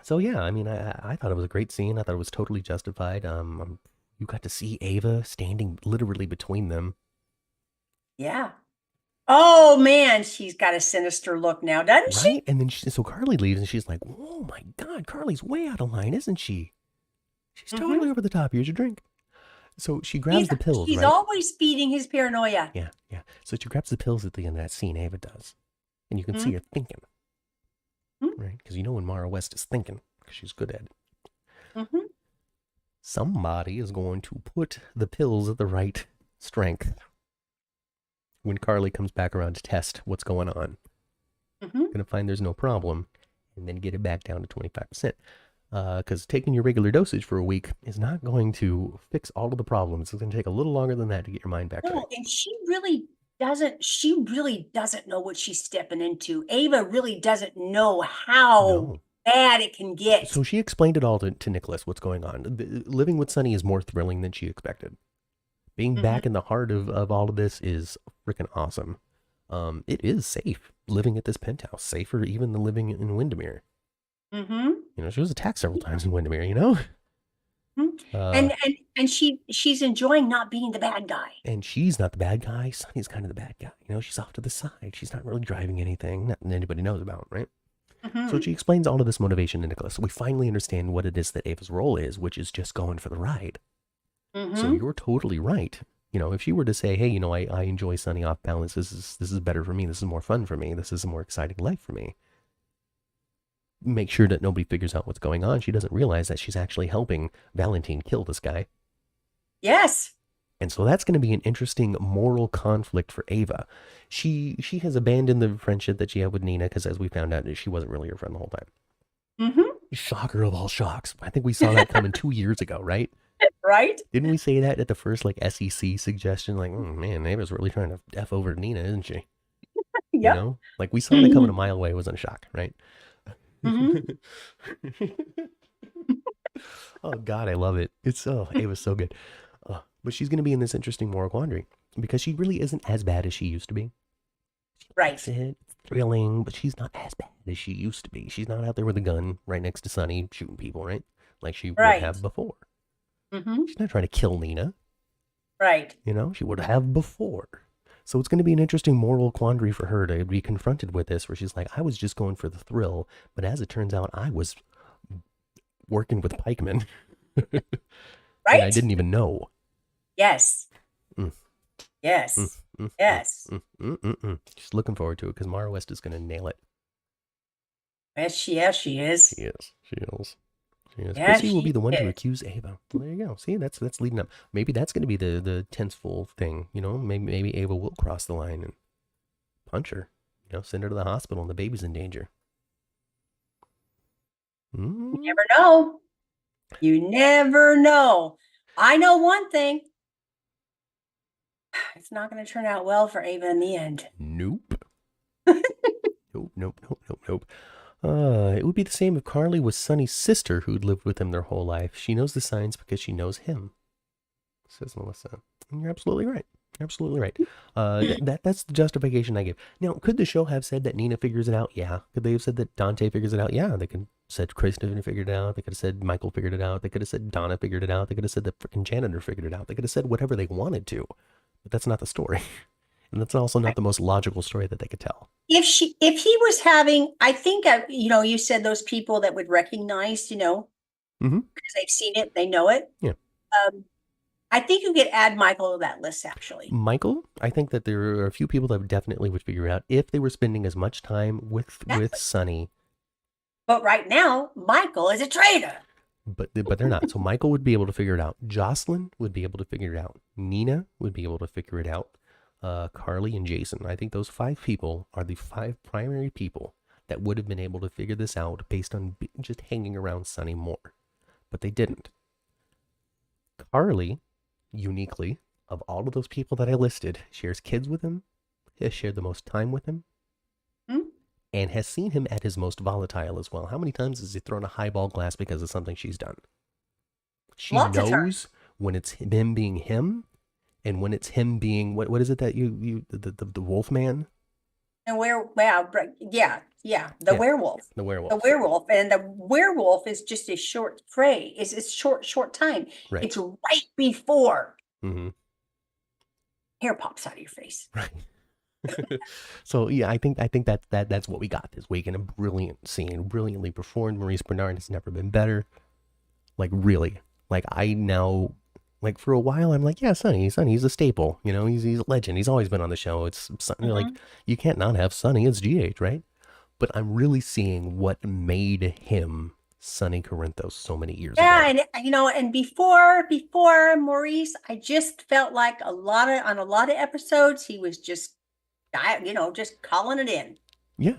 So yeah, I mean, I thought it was a great scene. I thought it was totally justified. You got to see Ava standing literally between them. Yeah. Oh man, she's got a sinister look now, doesn't she? Right? And then so Carly leaves and she's like, "Oh my God, Carly's way out of line, isn't she? She's totally over the top. Here's your drink." So she grabs the pills, She's right? always feeding his paranoia. Yeah. So she grabs the pills at the end of that scene, Ava does. And you can see her thinking. Right? Because when Mara West is thinking, because she's good at it. Somebody is going to put the pills at the right strength when Carly comes back around to test what's going on. Going to find there's no problem and then get it back down to 25%. Because taking your regular dosage for a week is not going to fix all of the problems. It's going to take a little longer than that to get your mind back right. And she really doesn't know what she's stepping into. Ava really doesn't know how bad it can get. So she explained it all to Nicholas, what's going on. Living with Sonny is more thrilling than she expected. Being back in the heart of all of this is freaking awesome. It is safe living at this penthouse, safer even than living in Windermere. She was attacked several times in Windermere, and she's enjoying not being the bad guy. And she's not the bad guy. Sonny's kind of the bad guy. She's off to the side. She's not really driving anything that anybody knows about, right? So she explains all of this motivation to Nicholas. So we finally understand what it is that Ava's role is, which is just going for the ride. So you're totally right. If she were to say, hey, I enjoy Sonny off balance. This is better for me. This is more fun for me. This is a more exciting life for me. Make sure that nobody figures out what's going on. She doesn't realize that she's actually helping Valentin kill this guy. Yes. And so that's going to be an interesting moral conflict for Ava. She has abandoned the friendship that she had with Nina because, as we found out, she wasn't really her friend the whole time. Shocker of all shocks. I think we saw that coming 2 years ago, right? Right? Didn't we say that at the first SEC suggestion? Like, man, Ava's really trying to F over Nina, isn't she? Yeah. Like we saw that coming a mile away. It wasn't a shock, right? Oh God, I love it. Ava's so good. But she's going to be in this interesting moral quandary because she really isn't as bad as she used to be. Right. It's thrilling, but she's not as bad as she used to be. She's not out there with a gun right next to Sonny shooting people, right? Like she would have before. She's not trying to kill Nina. Right. She would have before. So it's going to be an interesting moral quandary for her to be confronted with this, where she's like, I was just going for the thrill, but as it turns out, I was working with Pikeman. Right? And I didn't even know. Yes. Yes. Yes. Just looking forward to it because Mara West is going to nail it. Yes, she is. She is. Yeah, Chrissy will be the one to accuse Ava. Well, there you go. See, that's leading up. Maybe that's going to be the tenseful thing. Maybe Ava will cross the line and punch her. Send her to the hospital and the baby's in danger. You never know. You never know. I know one thing. It's not going to turn out well for Ava in the end. Nope. Nope. It would be the same if Carly was Sonny's sister who'd lived with him their whole life. She knows the signs because she knows him, says Melissa. And you're absolutely right. Absolutely right. That's the justification I give. Now, could the show have said that Nina figures it out? Yeah. Could they have said that Dante figures it out? Yeah. They could have said Kristen figured it out. They could have said Michael figured it out. They could have said Donna figured it out. They could have said the freaking janitor figured it out. They could have said whatever they wanted to, but that's not the story, and that's also not the most logical story that they could tell. If he was having, I think, you said those people that would recognize, Mm-hmm. because they've seen it, they know it. Yeah. Um, I think you could add Michael to that list, actually. Michael, I think that there are a few people that definitely would figure out if they were spending as much time with Sonny. But right now, Michael is a traitor. But they're not. So Michael would be able to figure it out. Jocelyn would be able to figure it out. Nina would be able to figure it out. Carly and Jason. I think those 5 people are the 5 primary people that would have been able to figure this out based on just hanging around Sonny more. But they didn't. Carly, uniquely, of all of those people that I listed, shares kids with him, has shared the most time with him, and has seen him at his most volatile as well. How many times has he thrown a highball glass because of something she's done? She knows when it's him being him, and when it's him being what is it that the wolf man? And werewolf. The werewolf. The werewolf. The werewolf, and the werewolf is just a short phrase. It's short time. Right. It's right before mm-hmm. hair pops out of your face. Right. So yeah, I think that's what we got this week in a brilliant scene, brilliantly performed. Maurice Bernard has never been better. Like really, like I now, like for a while I'm like, yeah, Sonny, he's a staple. He's a legend. He's always been on the show. It's like you can't not have Sonny. It's GH, right? But I'm really seeing what made him Sonny Corinthos so many years ago. Yeah, and before Maurice, I just felt like on a lot of episodes he was just just calling it in. Yeah,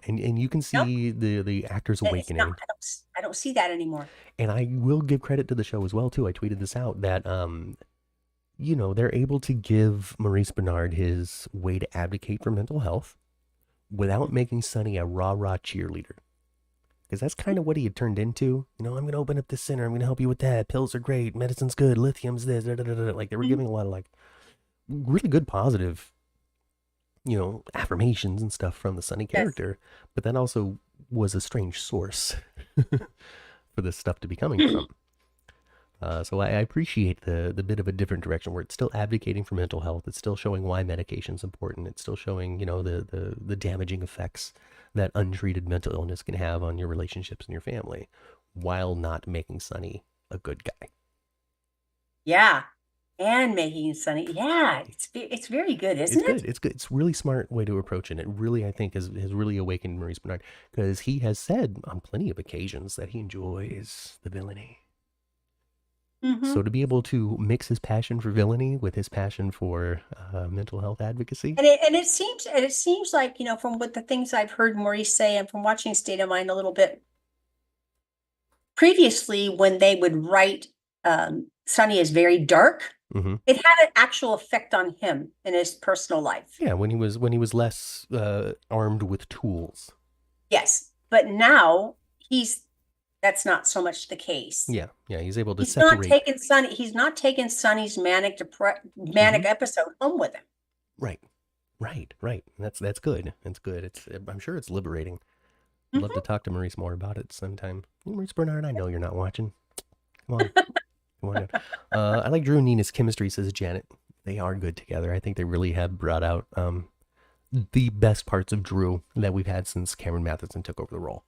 and you can see the actors awakening. I don't see that anymore. And I will give credit to the show as well too. I tweeted this out that they're able to give Maurice Bernard his way to advocate for mental health without making Sonny a rah-rah cheerleader. Because that's kind of what he had turned into. I'm going to open up this center. I'm going to help you with that. Pills are great. Medicine's good. Lithium's this. Like they were giving a lot of like really good positive, affirmations and stuff from the Sonny character. Yes. But that also was a strange source for this stuff to be coming from. So I appreciate the bit of a different direction where it's still advocating for mental health. It's still showing why medication's important. It's still showing, the damaging effects that untreated mental illness can have on your relationships and your family, while not making Sonny a good guy. Yeah, and making Sonny, it's very good, isn't it? It's good. It's a really smart way to approach it. It really, I think, has really awakened Maurice Bernard, because he has said on plenty of occasions that he enjoys the villainy. Mm-hmm. So to be able to mix his passion for villainy with his passion for mental health advocacy, and it seems like from what the things I've heard Maurice say, and from watching State of Mind a little bit previously, when they would write Sonny as very dark, it had an actual effect on him in his personal life. Yeah, when he was less armed with tools. Yes, but now that's not so much the case. Yeah, he's able to separate. He's not taking Sonny's manic episode home with him. Right. That's good. It's good. I'm sure it's liberating. I'd love to talk to Maurice more about it sometime. Maurice Bernard, I know you're not watching. Come on. I like Drew and Nina's chemistry, says Janet. They are good together. I think they really have brought out the best parts of Drew that we've had since Cameron Matheson took over the role.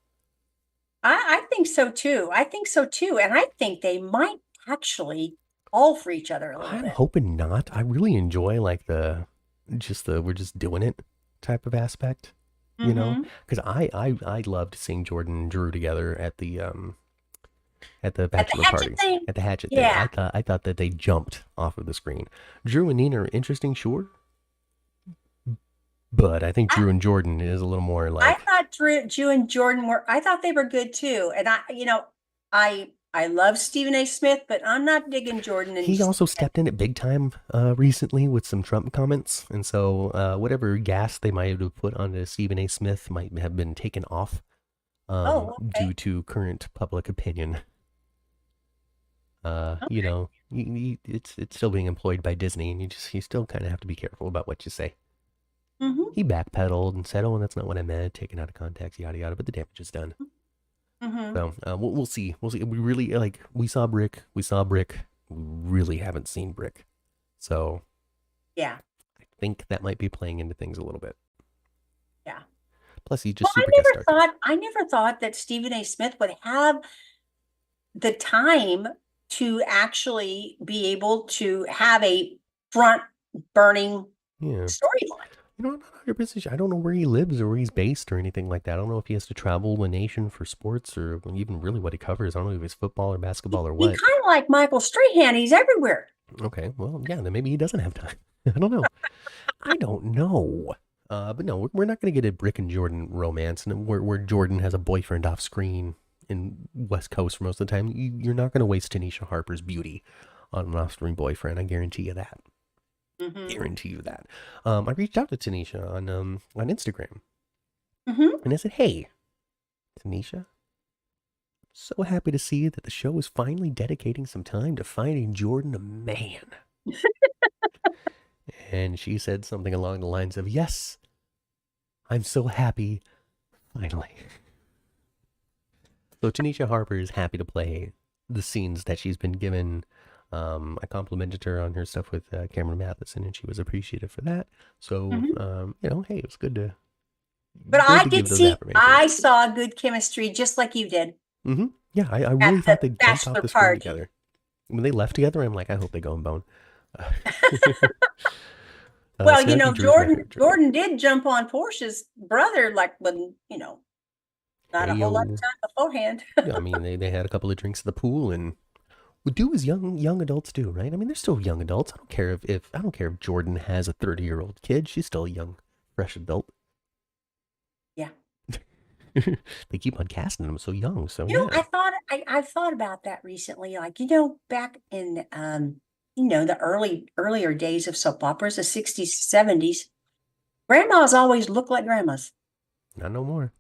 I think so too. And I think they might actually fall for each other a little bit. I'm hoping not. I really enjoy like the we're just doing it type of aspect, because I loved seeing Jordan and Drew together at the bachelor party, at the hatchet thing. I thought that they jumped off of the screen. Drew and Nina are interesting, sure. But I think Drew and Jordan is a little more like. I thought Drew and Jordan I thought they were good too. And I love Stephen A. Smith, but I'm not digging Jordan. He also stepped in at big time recently with some Trump comments. And so whatever gas they might have put onto Stephen A. Smith might have been taken off due to current public opinion. You Okay. know, it's still being employed by Disney, and you still kind of have to be careful about what you say. Mm-hmm. He backpedaled and said, "Oh, that's not what I meant," taken out of context, yada yada. But the damage is done. Mm-hmm. So we'll see. We'll see. We really like we saw Brick. We saw Brick. We really haven't seen Brick. So Yeah. I think that might be playing into things a little bit. Yeah. Plus, he's Well, just super guest star too. I never thought that Stephen A. Smith would have the time to actually be able to have a front burning Yeah. storyline. I'm not 100% sure. I don't know where he lives or where he's based or anything like that. I don't know if he has to travel the nation for sports or even really what he covers. I don't know if it's football or basketball or He what. kind of like Michael Strahan. He's everywhere. Okay, well, yeah, then maybe he doesn't have time. I don't know. I don't know. But no, we're not going to get a Brick and Jordan romance, and where Jordan has a boyfriend off screen in West Coast for most of the time. You're not going to waste Tanisha Harper's beauty on an off-screen boyfriend. I guarantee you that. Mm-hmm. Guarantee you that. I reached out to Tanisha on Instagram, Mm-hmm. and I said, "Hey, Tanisha, so happy to see that the show is finally dedicating some time to finding Jordan a man." And she said something along the lines of, "Yes, I'm so happy, finally." So Tanisha Harper is happy to play the scenes that she's been given. I complimented her on her stuff with Cameron Matheson, and she was appreciative for that. So, Mm-hmm. hey, it was But good I to did give those see, affirmations. I saw good chemistry just like you did Yeah, I at really thought the they jumped off bachelor the screen party. together. When they left together, I'm like, I hope they go and bone. Well, Snarky Drew is my Jordan favorite Drew. Jordan did jump on Portia's brother like when, not Hey a whole lot of yo, time beforehand. yeah, I mean they had a couple of drinks at the pool and would do as young adults do, right? I mean they're still young adults. I don't care if Jordan has a 30-year-old kid. She's still a young, fresh adult. Yeah. They keep on casting them so young. So yeah. I've thought about that recently. Like, back in the earlier days of soap operas, the 60s, 70s, grandmas always look like grandmas. Not no more.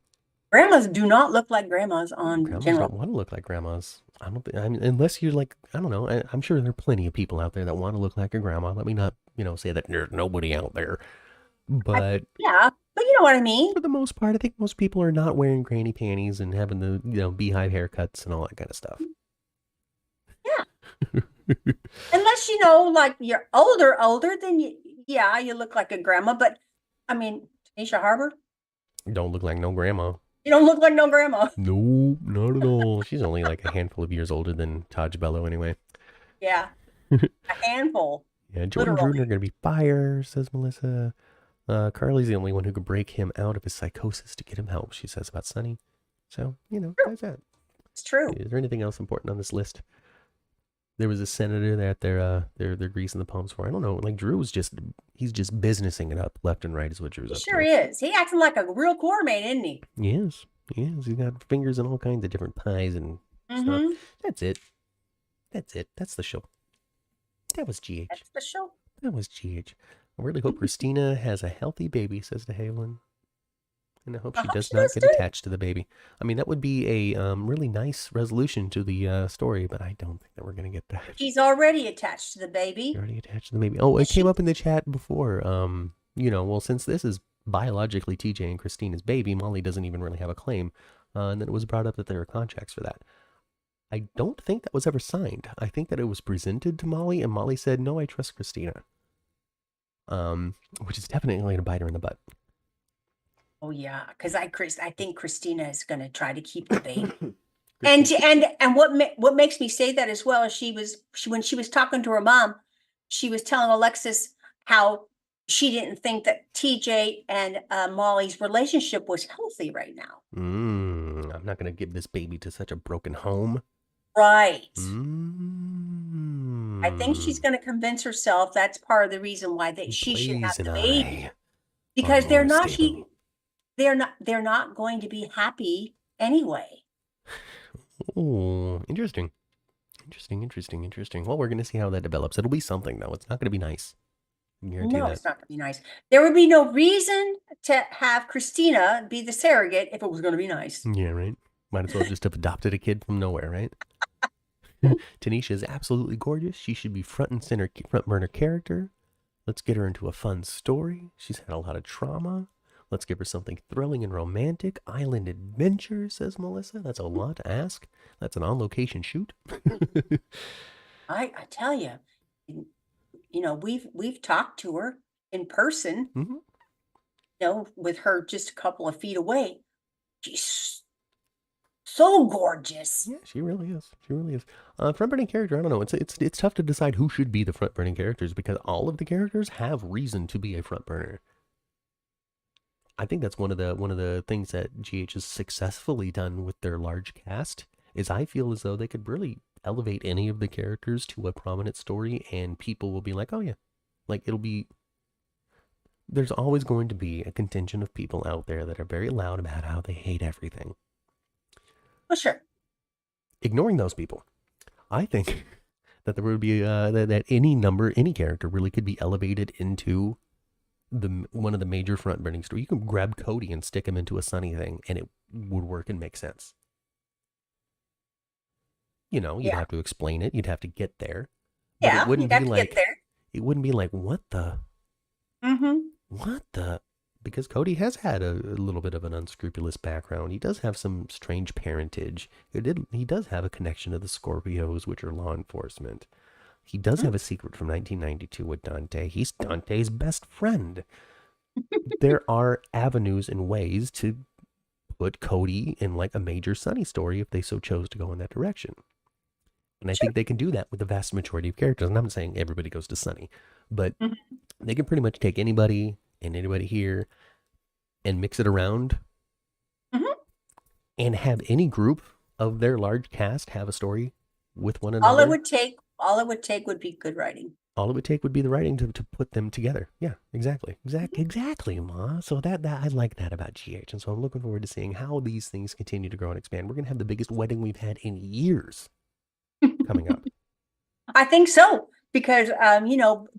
Grandmas do not look like grandmas on Grandmas general. don't want to look like grandmas. I don't think, I mean, unless you're like, I don't know. I'm sure there are plenty of people out there that want to look like a grandma. Let me not, say that there's nobody out there. But Yeah, but you know what I mean? for the most part, I think most people are not wearing granny panties and having the, beehive haircuts and all that kind of stuff. Yeah. Unless like you're older, then yeah, you look like a grandma. But I mean, Tanisha Harbor, Don't look like no grandma. you don't look like no grandma. No, not at all. She's only like a handful of years older than Taj Bello anyway. Yeah, a handful, Yeah, Jordan Jr. literally. gonna be fire, says Melissa. Carly's the only one who could break him out of his psychosis to get him help, she says about Sunny. So, True. that's that. It's true. Is there anything else important on this list? There was a senator that they're greasing the palms for. I don't know. Like he's just businessing it up left and right is what Drew's He up sure to. is. He acting like a real Quartermaine, isn't he? Yes. Yes. He's got fingers in all kinds of different pies and stuff. Mm-hmm. That's it. That's it. That's the show. That was GH. That's the show. That was GH. I really hope Christina has a healthy baby, says the Haylin. And I hope I she hope does she not does get too. attached to the baby. I mean, that would be a really nice resolution to the story, but I don't think that we're going to get that. She's already attached to the You're baby. already attached to the baby. Oh, it came She, up in the chat before. Well, since this is biologically TJ and Christina's baby, Molly doesn't even really have a claim. And then it was brought up that there are contracts for that. I don't think that was ever signed. I think that it was presented to Molly, and Molly said, "No, I trust Christina." Which is definitely going to bite her in the butt. oh yeah, because I think Christina is going to try to keep the baby. And what makes me say that as well is when she was talking to her mom, she was telling Alexis how she didn't think that TJ and Molly's relationship was healthy right now. I'm not going to give this baby to such a broken home. Right. I think she's Mm. going to convince herself that's part of the reason why she should have Blaze and the baby I are because more stable. they're not going to be happy anyway. Oh, interesting. Interesting. Well, we're going to see how that develops. It'll be something, though. It's not going to be nice. I can guarantee No, that. it's not going to be nice. There would be no reason to have Christina be the surrogate if it was going to be nice. Yeah, right? Might as well just have adopted a kid from nowhere, right? Tanisha is absolutely gorgeous. She should be front and center, front burner character. Let's get her into a fun story. She's had a lot of trauma. Let's give her something thrilling and romantic. Island adventure, says Melissa. That's a lot to ask. That's an on-location shoot. I tell you, we've talked to her in person, with her just a couple of feet away. She's so gorgeous. Yeah, she really is. She really is. Front-burning character, I don't know. It's tough to decide who should be the front-burning characters because all of the characters have reason to be a front burner. I think that's one of the things that GH has successfully done with their large cast is I feel as though they could really elevate any of the characters to a prominent story and people will be like, oh yeah. Like there's always going to be a contingent of people out there that are very loud about how they hate everything. Well, sure. Ignoring those people, I think that there would be that any character really could be elevated into one of the major front burning stories. You can grab Cody and stick him into a Sunny thing, and it would work and make sense. You'd have to explain it. You'd have to get there. But it wouldn't be like it wouldn't be like what the. What the. Because Cody has had a little bit of an unscrupulous background. He does have some strange parentage. He does have a connection to the Scorpios, which are law enforcement. He does have a secret from 1992 with Dante. He's Dante's best friend. There are avenues and ways to put Cody in like a major Sunny story if they so chose to go in that direction. And I think they can do that with the vast majority of characters. And I'm not saying everybody goes to Sunny, but they can pretty much take anybody and anybody here and mix it around and have any group of their large cast have a story with one another. All it would take would be good writing. All it would take would be the writing to put them together. Yeah, exactly, Ma. So that I like that about GH, and so I'm looking forward to seeing how these things continue to grow and expand. We're gonna have the biggest wedding we've had in years coming up. I think so because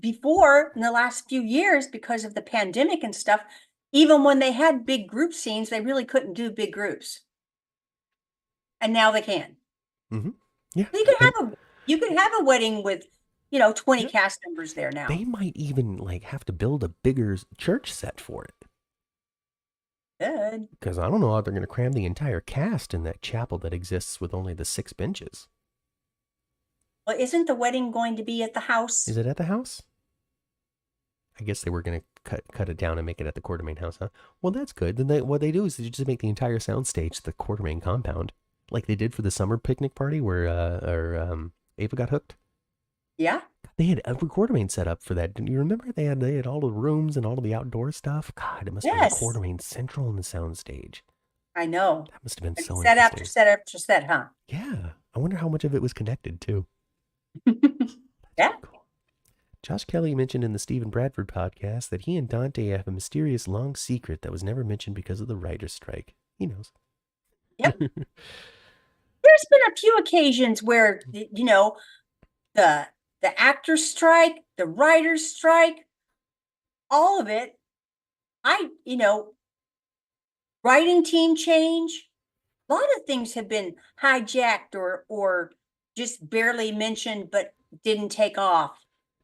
before in the last few years, because of the pandemic and stuff, even when they had big group scenes, they really couldn't do big groups, and now they can. Yeah, you could have a wedding with 20 cast members there now. They might even have to build a bigger church set for it. Good. Because I don't know how they're going to cram the entire cast in that chapel that exists with only the 6 benches. Well, isn't the wedding going to be at the house? Is it at the house? I guess they were going to cut it down and make it at the Quartermaine house, huh? Well, that's good. Then what they do is they just make the entire soundstage the Quartermaine compound, like they did for the summer picnic party where Ava got hooked. Yeah. They had every Quartermaine set up for that. Didn't you remember? They had all the rooms and all of the outdoor stuff. God, it must have been Quartermaine Central in the soundstage. I know. That must have been so set interesting. after set after set, huh? Yeah. I wonder how much of it was connected too. Yeah. Cool. Josh Kelly mentioned in the Stephen Bradford podcast that he and Dante have a mysterious long secret that was never mentioned because of the writer's strike. He knows. Yep. There's been a few occasions where, the actor's strike, the writer's strike, all of it, writing team change, a lot of things have been hijacked or just barely mentioned, but didn't take off.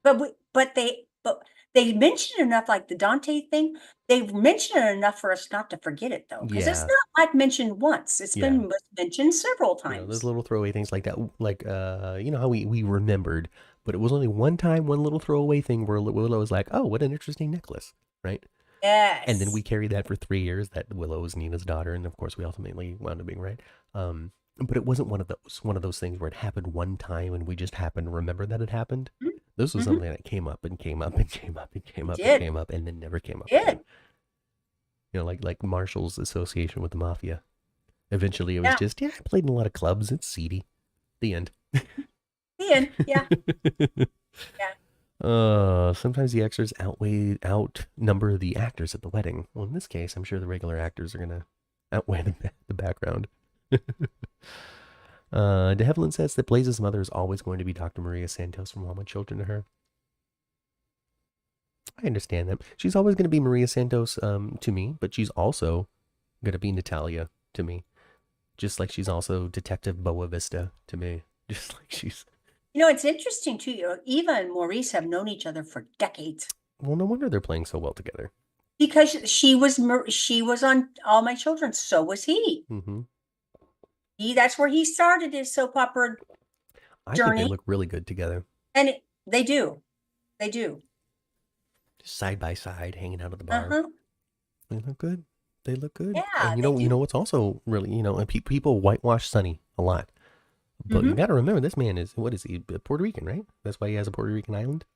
But they mentioned enough, like the Dante thing. They've mentioned it enough for us not to forget it, though, because it's not like mentioned once. It's been mentioned several times. Those little throwaway things like that, like how we remembered, but it was only one time, one little throwaway thing where Willow was like, "Oh, what an interesting necklace," right? Yes. And then we carried that for 3 years. That Willow is Nina's daughter, and of course, we ultimately wound up being right. But it wasn't one of those things where it happened one time and we just happened to remember that it happened. This was something that came up and came up and came up and came up and came up and then never came up again. Like Marshall's association with the mafia. Eventually it was just, I played in a lot of clubs. It's seedy. The end. The end, yeah. Yeah. Sometimes the extras outnumber the actors at the wedding. Well, in this case, I'm sure the regular actors are going to outweigh the background. De Havilland says that Blaze's mother is always going to be Dr. Maria Santos from All My Children to her. I understand that. She's always going to be Maria Santos to me, but she's also going to be Natalia to me. Just like she's also Detective Boa Vista to me. Just like she's. It's interesting too. Eva and Maurice have known each other for decades. Well, no wonder they're playing so well together. Because she was on All My Children. So was he. Mm-hmm. That's where he started his soap opera I journey. think they look really good together. And they do. They do. Just side by side, hanging out at the bar. They look good. They look good. Yeah. And you know what's also really, and people whitewash Sonny a lot. But you got to remember, this man is, what is he, Puerto Rican, right? That's why he has a Puerto Rican island?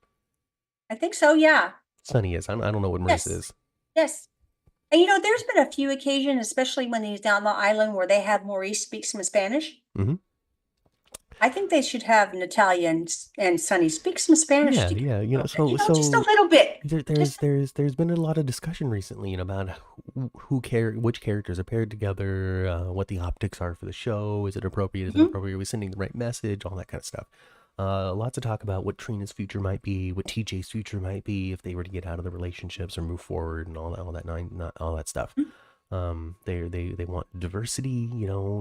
I think so, yeah. Sonny is. I don't know what Maurice is. Yes. And there's been a few occasions, especially when he's down the island, where they have Maurice speak some Spanish. Mm-hmm. I think they should have Natalia and Sonny speak some Spanish. Yeah. So just a little bit. There's been a lot of discussion recently, about which characters are paired together, what the optics are for the show, is it appropriate, is it appropriate, are we sending the right message, all that kind of stuff. Lots of talk about what Trina's future might be, what TJ's future might be if they were to get out of the relationships or move forward, and all that stuff. They want diversity.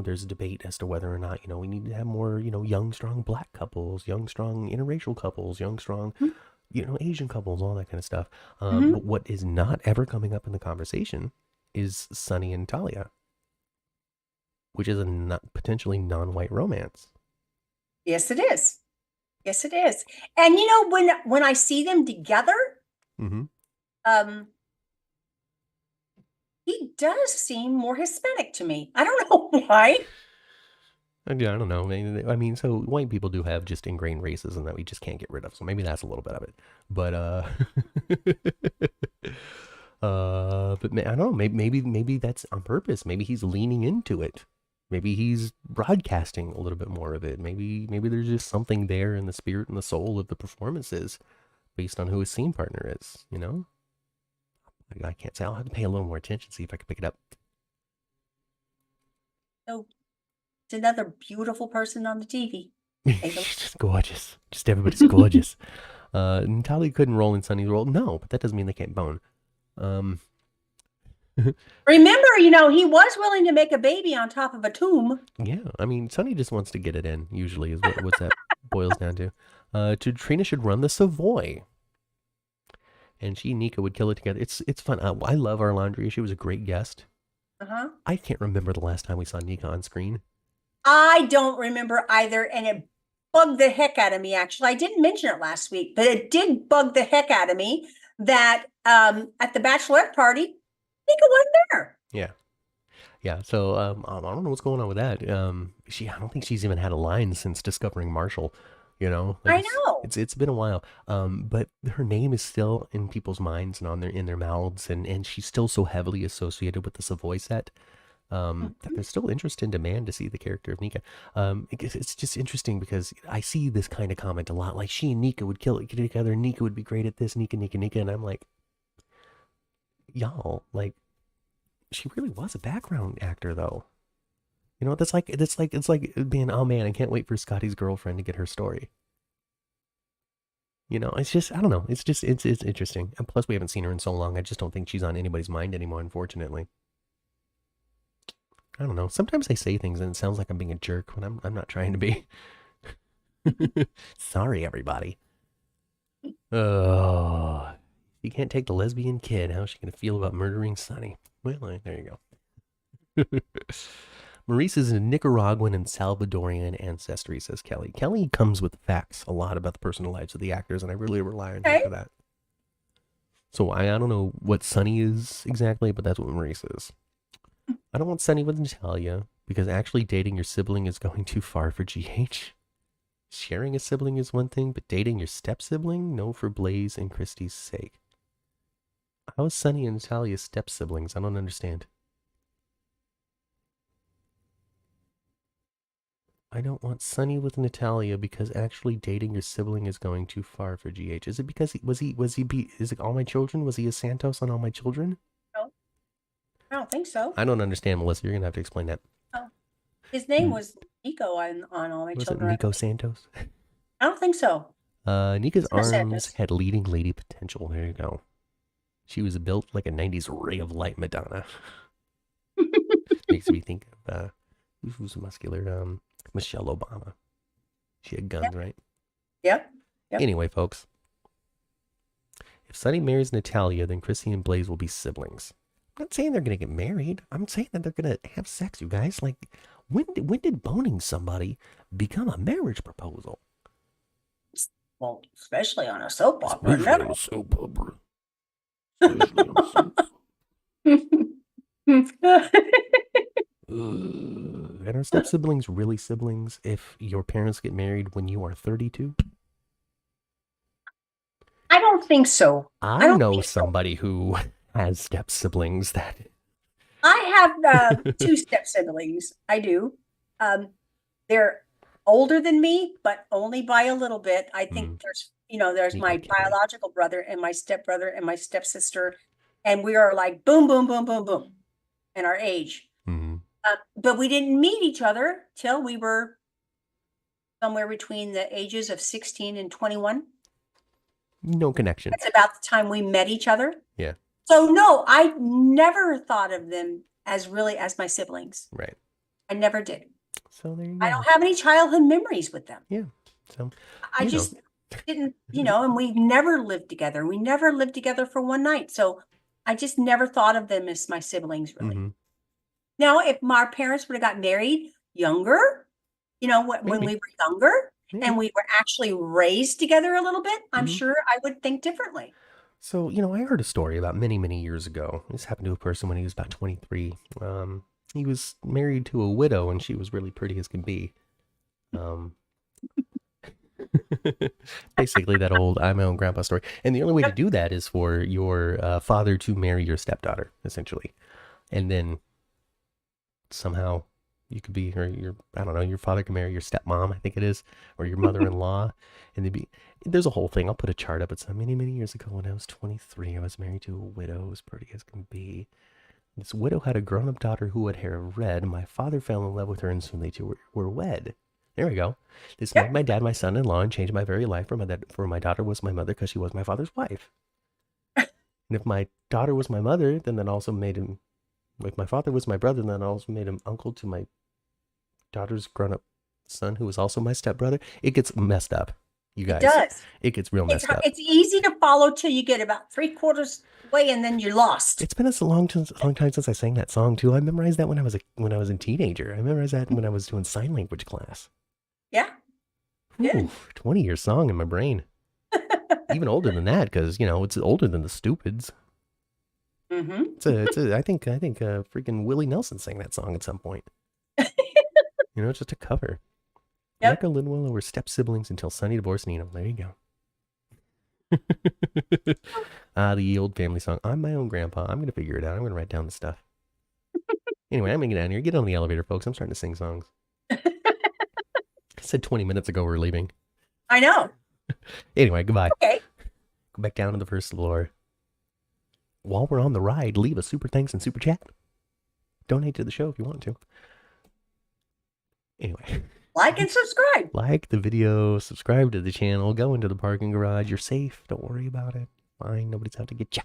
There's a debate as to whether or not we need to have more young, strong Black couples, young, strong interracial couples, young, strong Asian couples, all that kind of stuff. But what is not ever coming up in the conversation is Sonny and Talia, which is a potentially non-white romance. Yes, it is. Yes, it is. And when I see them together, he does seem more Hispanic to me. I don't know why. Yeah, I don't know. I mean, so white people do have just ingrained racism that we just can't get rid of. So maybe that's a little bit of it. But but I don't know. Maybe that's on purpose. Maybe he's leaning into it. Maybe he's broadcasting a little bit more of it. Maybe there's just something there in the spirit and the soul of the performances, based on who his scene partner is. I can't say. I'll have to pay a little more attention, see if I can pick it up. So, it's another beautiful person on the TV. She's just gorgeous. Just everybody's gorgeous. Natalia couldn't roll in Sonny's role. No, but that doesn't mean they can't bone. Remember, he was willing to make a baby on top of a tomb. Yeah, I mean, Sonny just wants to get it in, usually, is what that boils down to. Trina should run the Savoy. And she and Nika would kill it together. It's fun. I love our laundry. She was a great guest. I can't remember the last time we saw Nika on screen. I don't remember either, and it bugged the heck out of me, actually. I didn't mention it last week, but it did bug the heck out of me that at the bachelorette party, Nika wasn't there. Yeah. So I don't know what's going on with that. I don't think she's even had a line since discovering Marshall. I know it's been a while. But her name is still in people's minds and in their mouths, and she's still so heavily associated with the Savoy set. That there's still interest and demand to see the character of Nika. It's just interesting because I see this kind of comment a lot, like she and Nika would kill it together. Nika would be great at this. Nika, and I'm like, y'all, like, she really was a background actor, though. It's like being, oh man, I can't wait for Scotty's girlfriend to get her story. It's just, I don't know. It's interesting. And plus, we haven't seen her in so long. I just don't think she's on anybody's mind anymore, unfortunately. I don't know. Sometimes I say things and it sounds like I'm being a jerk when I'm not trying to be. Sorry, everybody. Oh, you can't take the lesbian kid. How's she going to feel about murdering Sonny? Well, there you go. Maurice is a Nicaraguan and Salvadorian ancestry, says Kelly. Kelly comes with facts a lot about the personal lives of the actors, and I really rely on her for that. So I don't know what Sonny is exactly, but that's what Maurice is. I don't want Sonny with Natalia, because actually dating your sibling is going too far for GH. Sharing a sibling is one thing, but dating your step-sibling? No, for Blaze and Christy's sake. How is Sonny and Natalia step-siblings? I don't understand. I don't want Sonny with Natalia because actually dating your sibling is going too far for GH. Is it because is it All My Children? Was he a Santos on All My Children? No. I don't think so. I don't understand, Melissa. You're going to have to explain that. Oh. His name was Nico on All My Children. Was it Nico Santos? I don't think so. Nika's arms had leading lady potential. There you go. She was built like a 90s ray of light Madonna. Makes me think of who's muscular? Michelle Obama. She had guns, right? Yep. Anyway, folks, if Sonny marries Natalia, then Chrissy and Blaze will be siblings. I'm not saying they're going to get married. I'm saying that they're going to have sex, you guys. Like, when did boning somebody become a marriage proposal? Well, especially on a soap opera. Especially on a soap opera. Especially on a soap And are step siblings really siblings if your parents get married when you are 32? I don't think so. I know somebody who has step siblings that. I have 2 step siblings. I do. They're older than me, but only by a little bit. I think there's my biological brother and my stepbrother and my stepsister, and we are like boom, boom, boom, boom, boom in our age. Mm-hmm. But we didn't meet each other till we were somewhere between the ages of 16 and 21. No connection. That's about the time we met each other. Yeah. So no, I never thought of them as really as my siblings. Right. I never did. So there you go. I don't have any childhood memories with them. Yeah. So I just didn't, and we never lived together. We never lived together for one night. So I just never thought of them as my siblings, really. Mm-hmm. Now, if my parents would have got married younger, when we were younger and we were actually raised together a little bit, I'm sure I would think differently. So, I heard a story about many, many years ago. This happened to a person when he was about 23. He was married to a widow, and she was really pretty as can be. Basically, that old I'm my own grandpa story. And the only way to do that is for your father to marry your stepdaughter, essentially. And then somehow you could be your father can marry your stepmom, I think it is, or your mother-in-law. And there's a whole thing. I'll put a chart up. It's many, many years ago when I was 23. I was married to a widow as pretty as can be. This widow had a grown-up daughter who had hair red. My father fell in love with her, and soon they two were wed. There we go. This made my dad my son-in-law and changed my very life. For my daughter was my mother because she was my father's wife. And if my daughter was my mother, then that also made him. If my father was my brother, then that also made him uncle to my daughter's grown-up son, who was also my stepbrother. It gets messed up, you guys. It does. It gets real messed up. It's easy to follow till you get about 3/4 way, and then you're lost. It's been a long time since I sang that song too. I memorized that when I was a teenager. I memorized that when I was doing sign language class. Yeah. Ooh, 20-year song in my brain. Even older than that, because it's older than the Stupids. Mm-hmm. I think freaking Willie Nelson sang that song at some point. It's just a cover. Yep. Rebecca and Willow were step siblings until Sonny divorced Nino. There you go. The old family song. I'm my own grandpa. I'm gonna figure it out. I'm gonna write down the stuff. Anyway, I'm gonna get down here. Get on the elevator, folks. I'm starting to sing songs. I said 20 minutes ago we're leaving. I know. Anyway, goodbye. Okay. Go back down to the first floor. While we're on the ride, leave a super thanks and super chat. Donate to the show if you want to. Anyway. Like and subscribe. Like the video, subscribe to the channel, go into the parking garage. You're safe. Don't worry about it. Fine. Nobody's out to get you.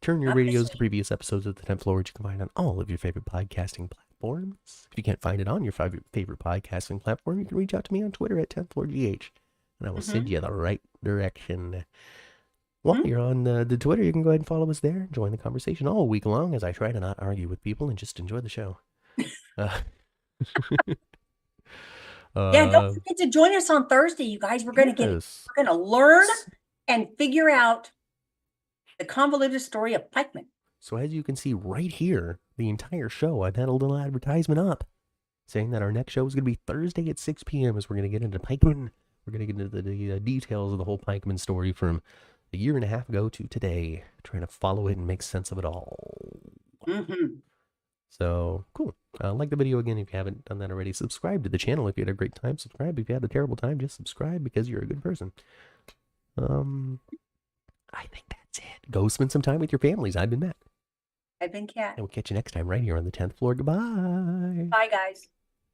Turn your radios to previous episodes of the 10th floor, which you can find on all of your favorite podcasting platforms. If you can't find it on your favorite podcasting platform, you can reach out to me on Twitter at 10th floor GH, and I will send you the right direction. While you're on the Twitter, you can go ahead and follow us there. Join the conversation all week long as I try to not argue with people and just enjoy the show. Don't forget to join us on Thursday, you guys. We're going to learn and figure out the convoluted story of Pikeman. So as you can see right here, the entire show, I've had a little advertisement up saying that our next show is going to be Thursday at 6 p.m. as we're going to get into Pikeman. We're going to get into the details of the whole Pikeman story from a year and a half ago to today, trying to follow it and make sense of it all. Mm-hmm. So, cool. Like the video again if you haven't done that already. Subscribe to the channel if you had a great time. Subscribe if you had a terrible time. Just subscribe because you're a good person. I think that's it. Go spend some time with your families. I've been Matt. I've been Kat. And we'll catch you next time right here on the 10th floor. Goodbye. Bye, guys.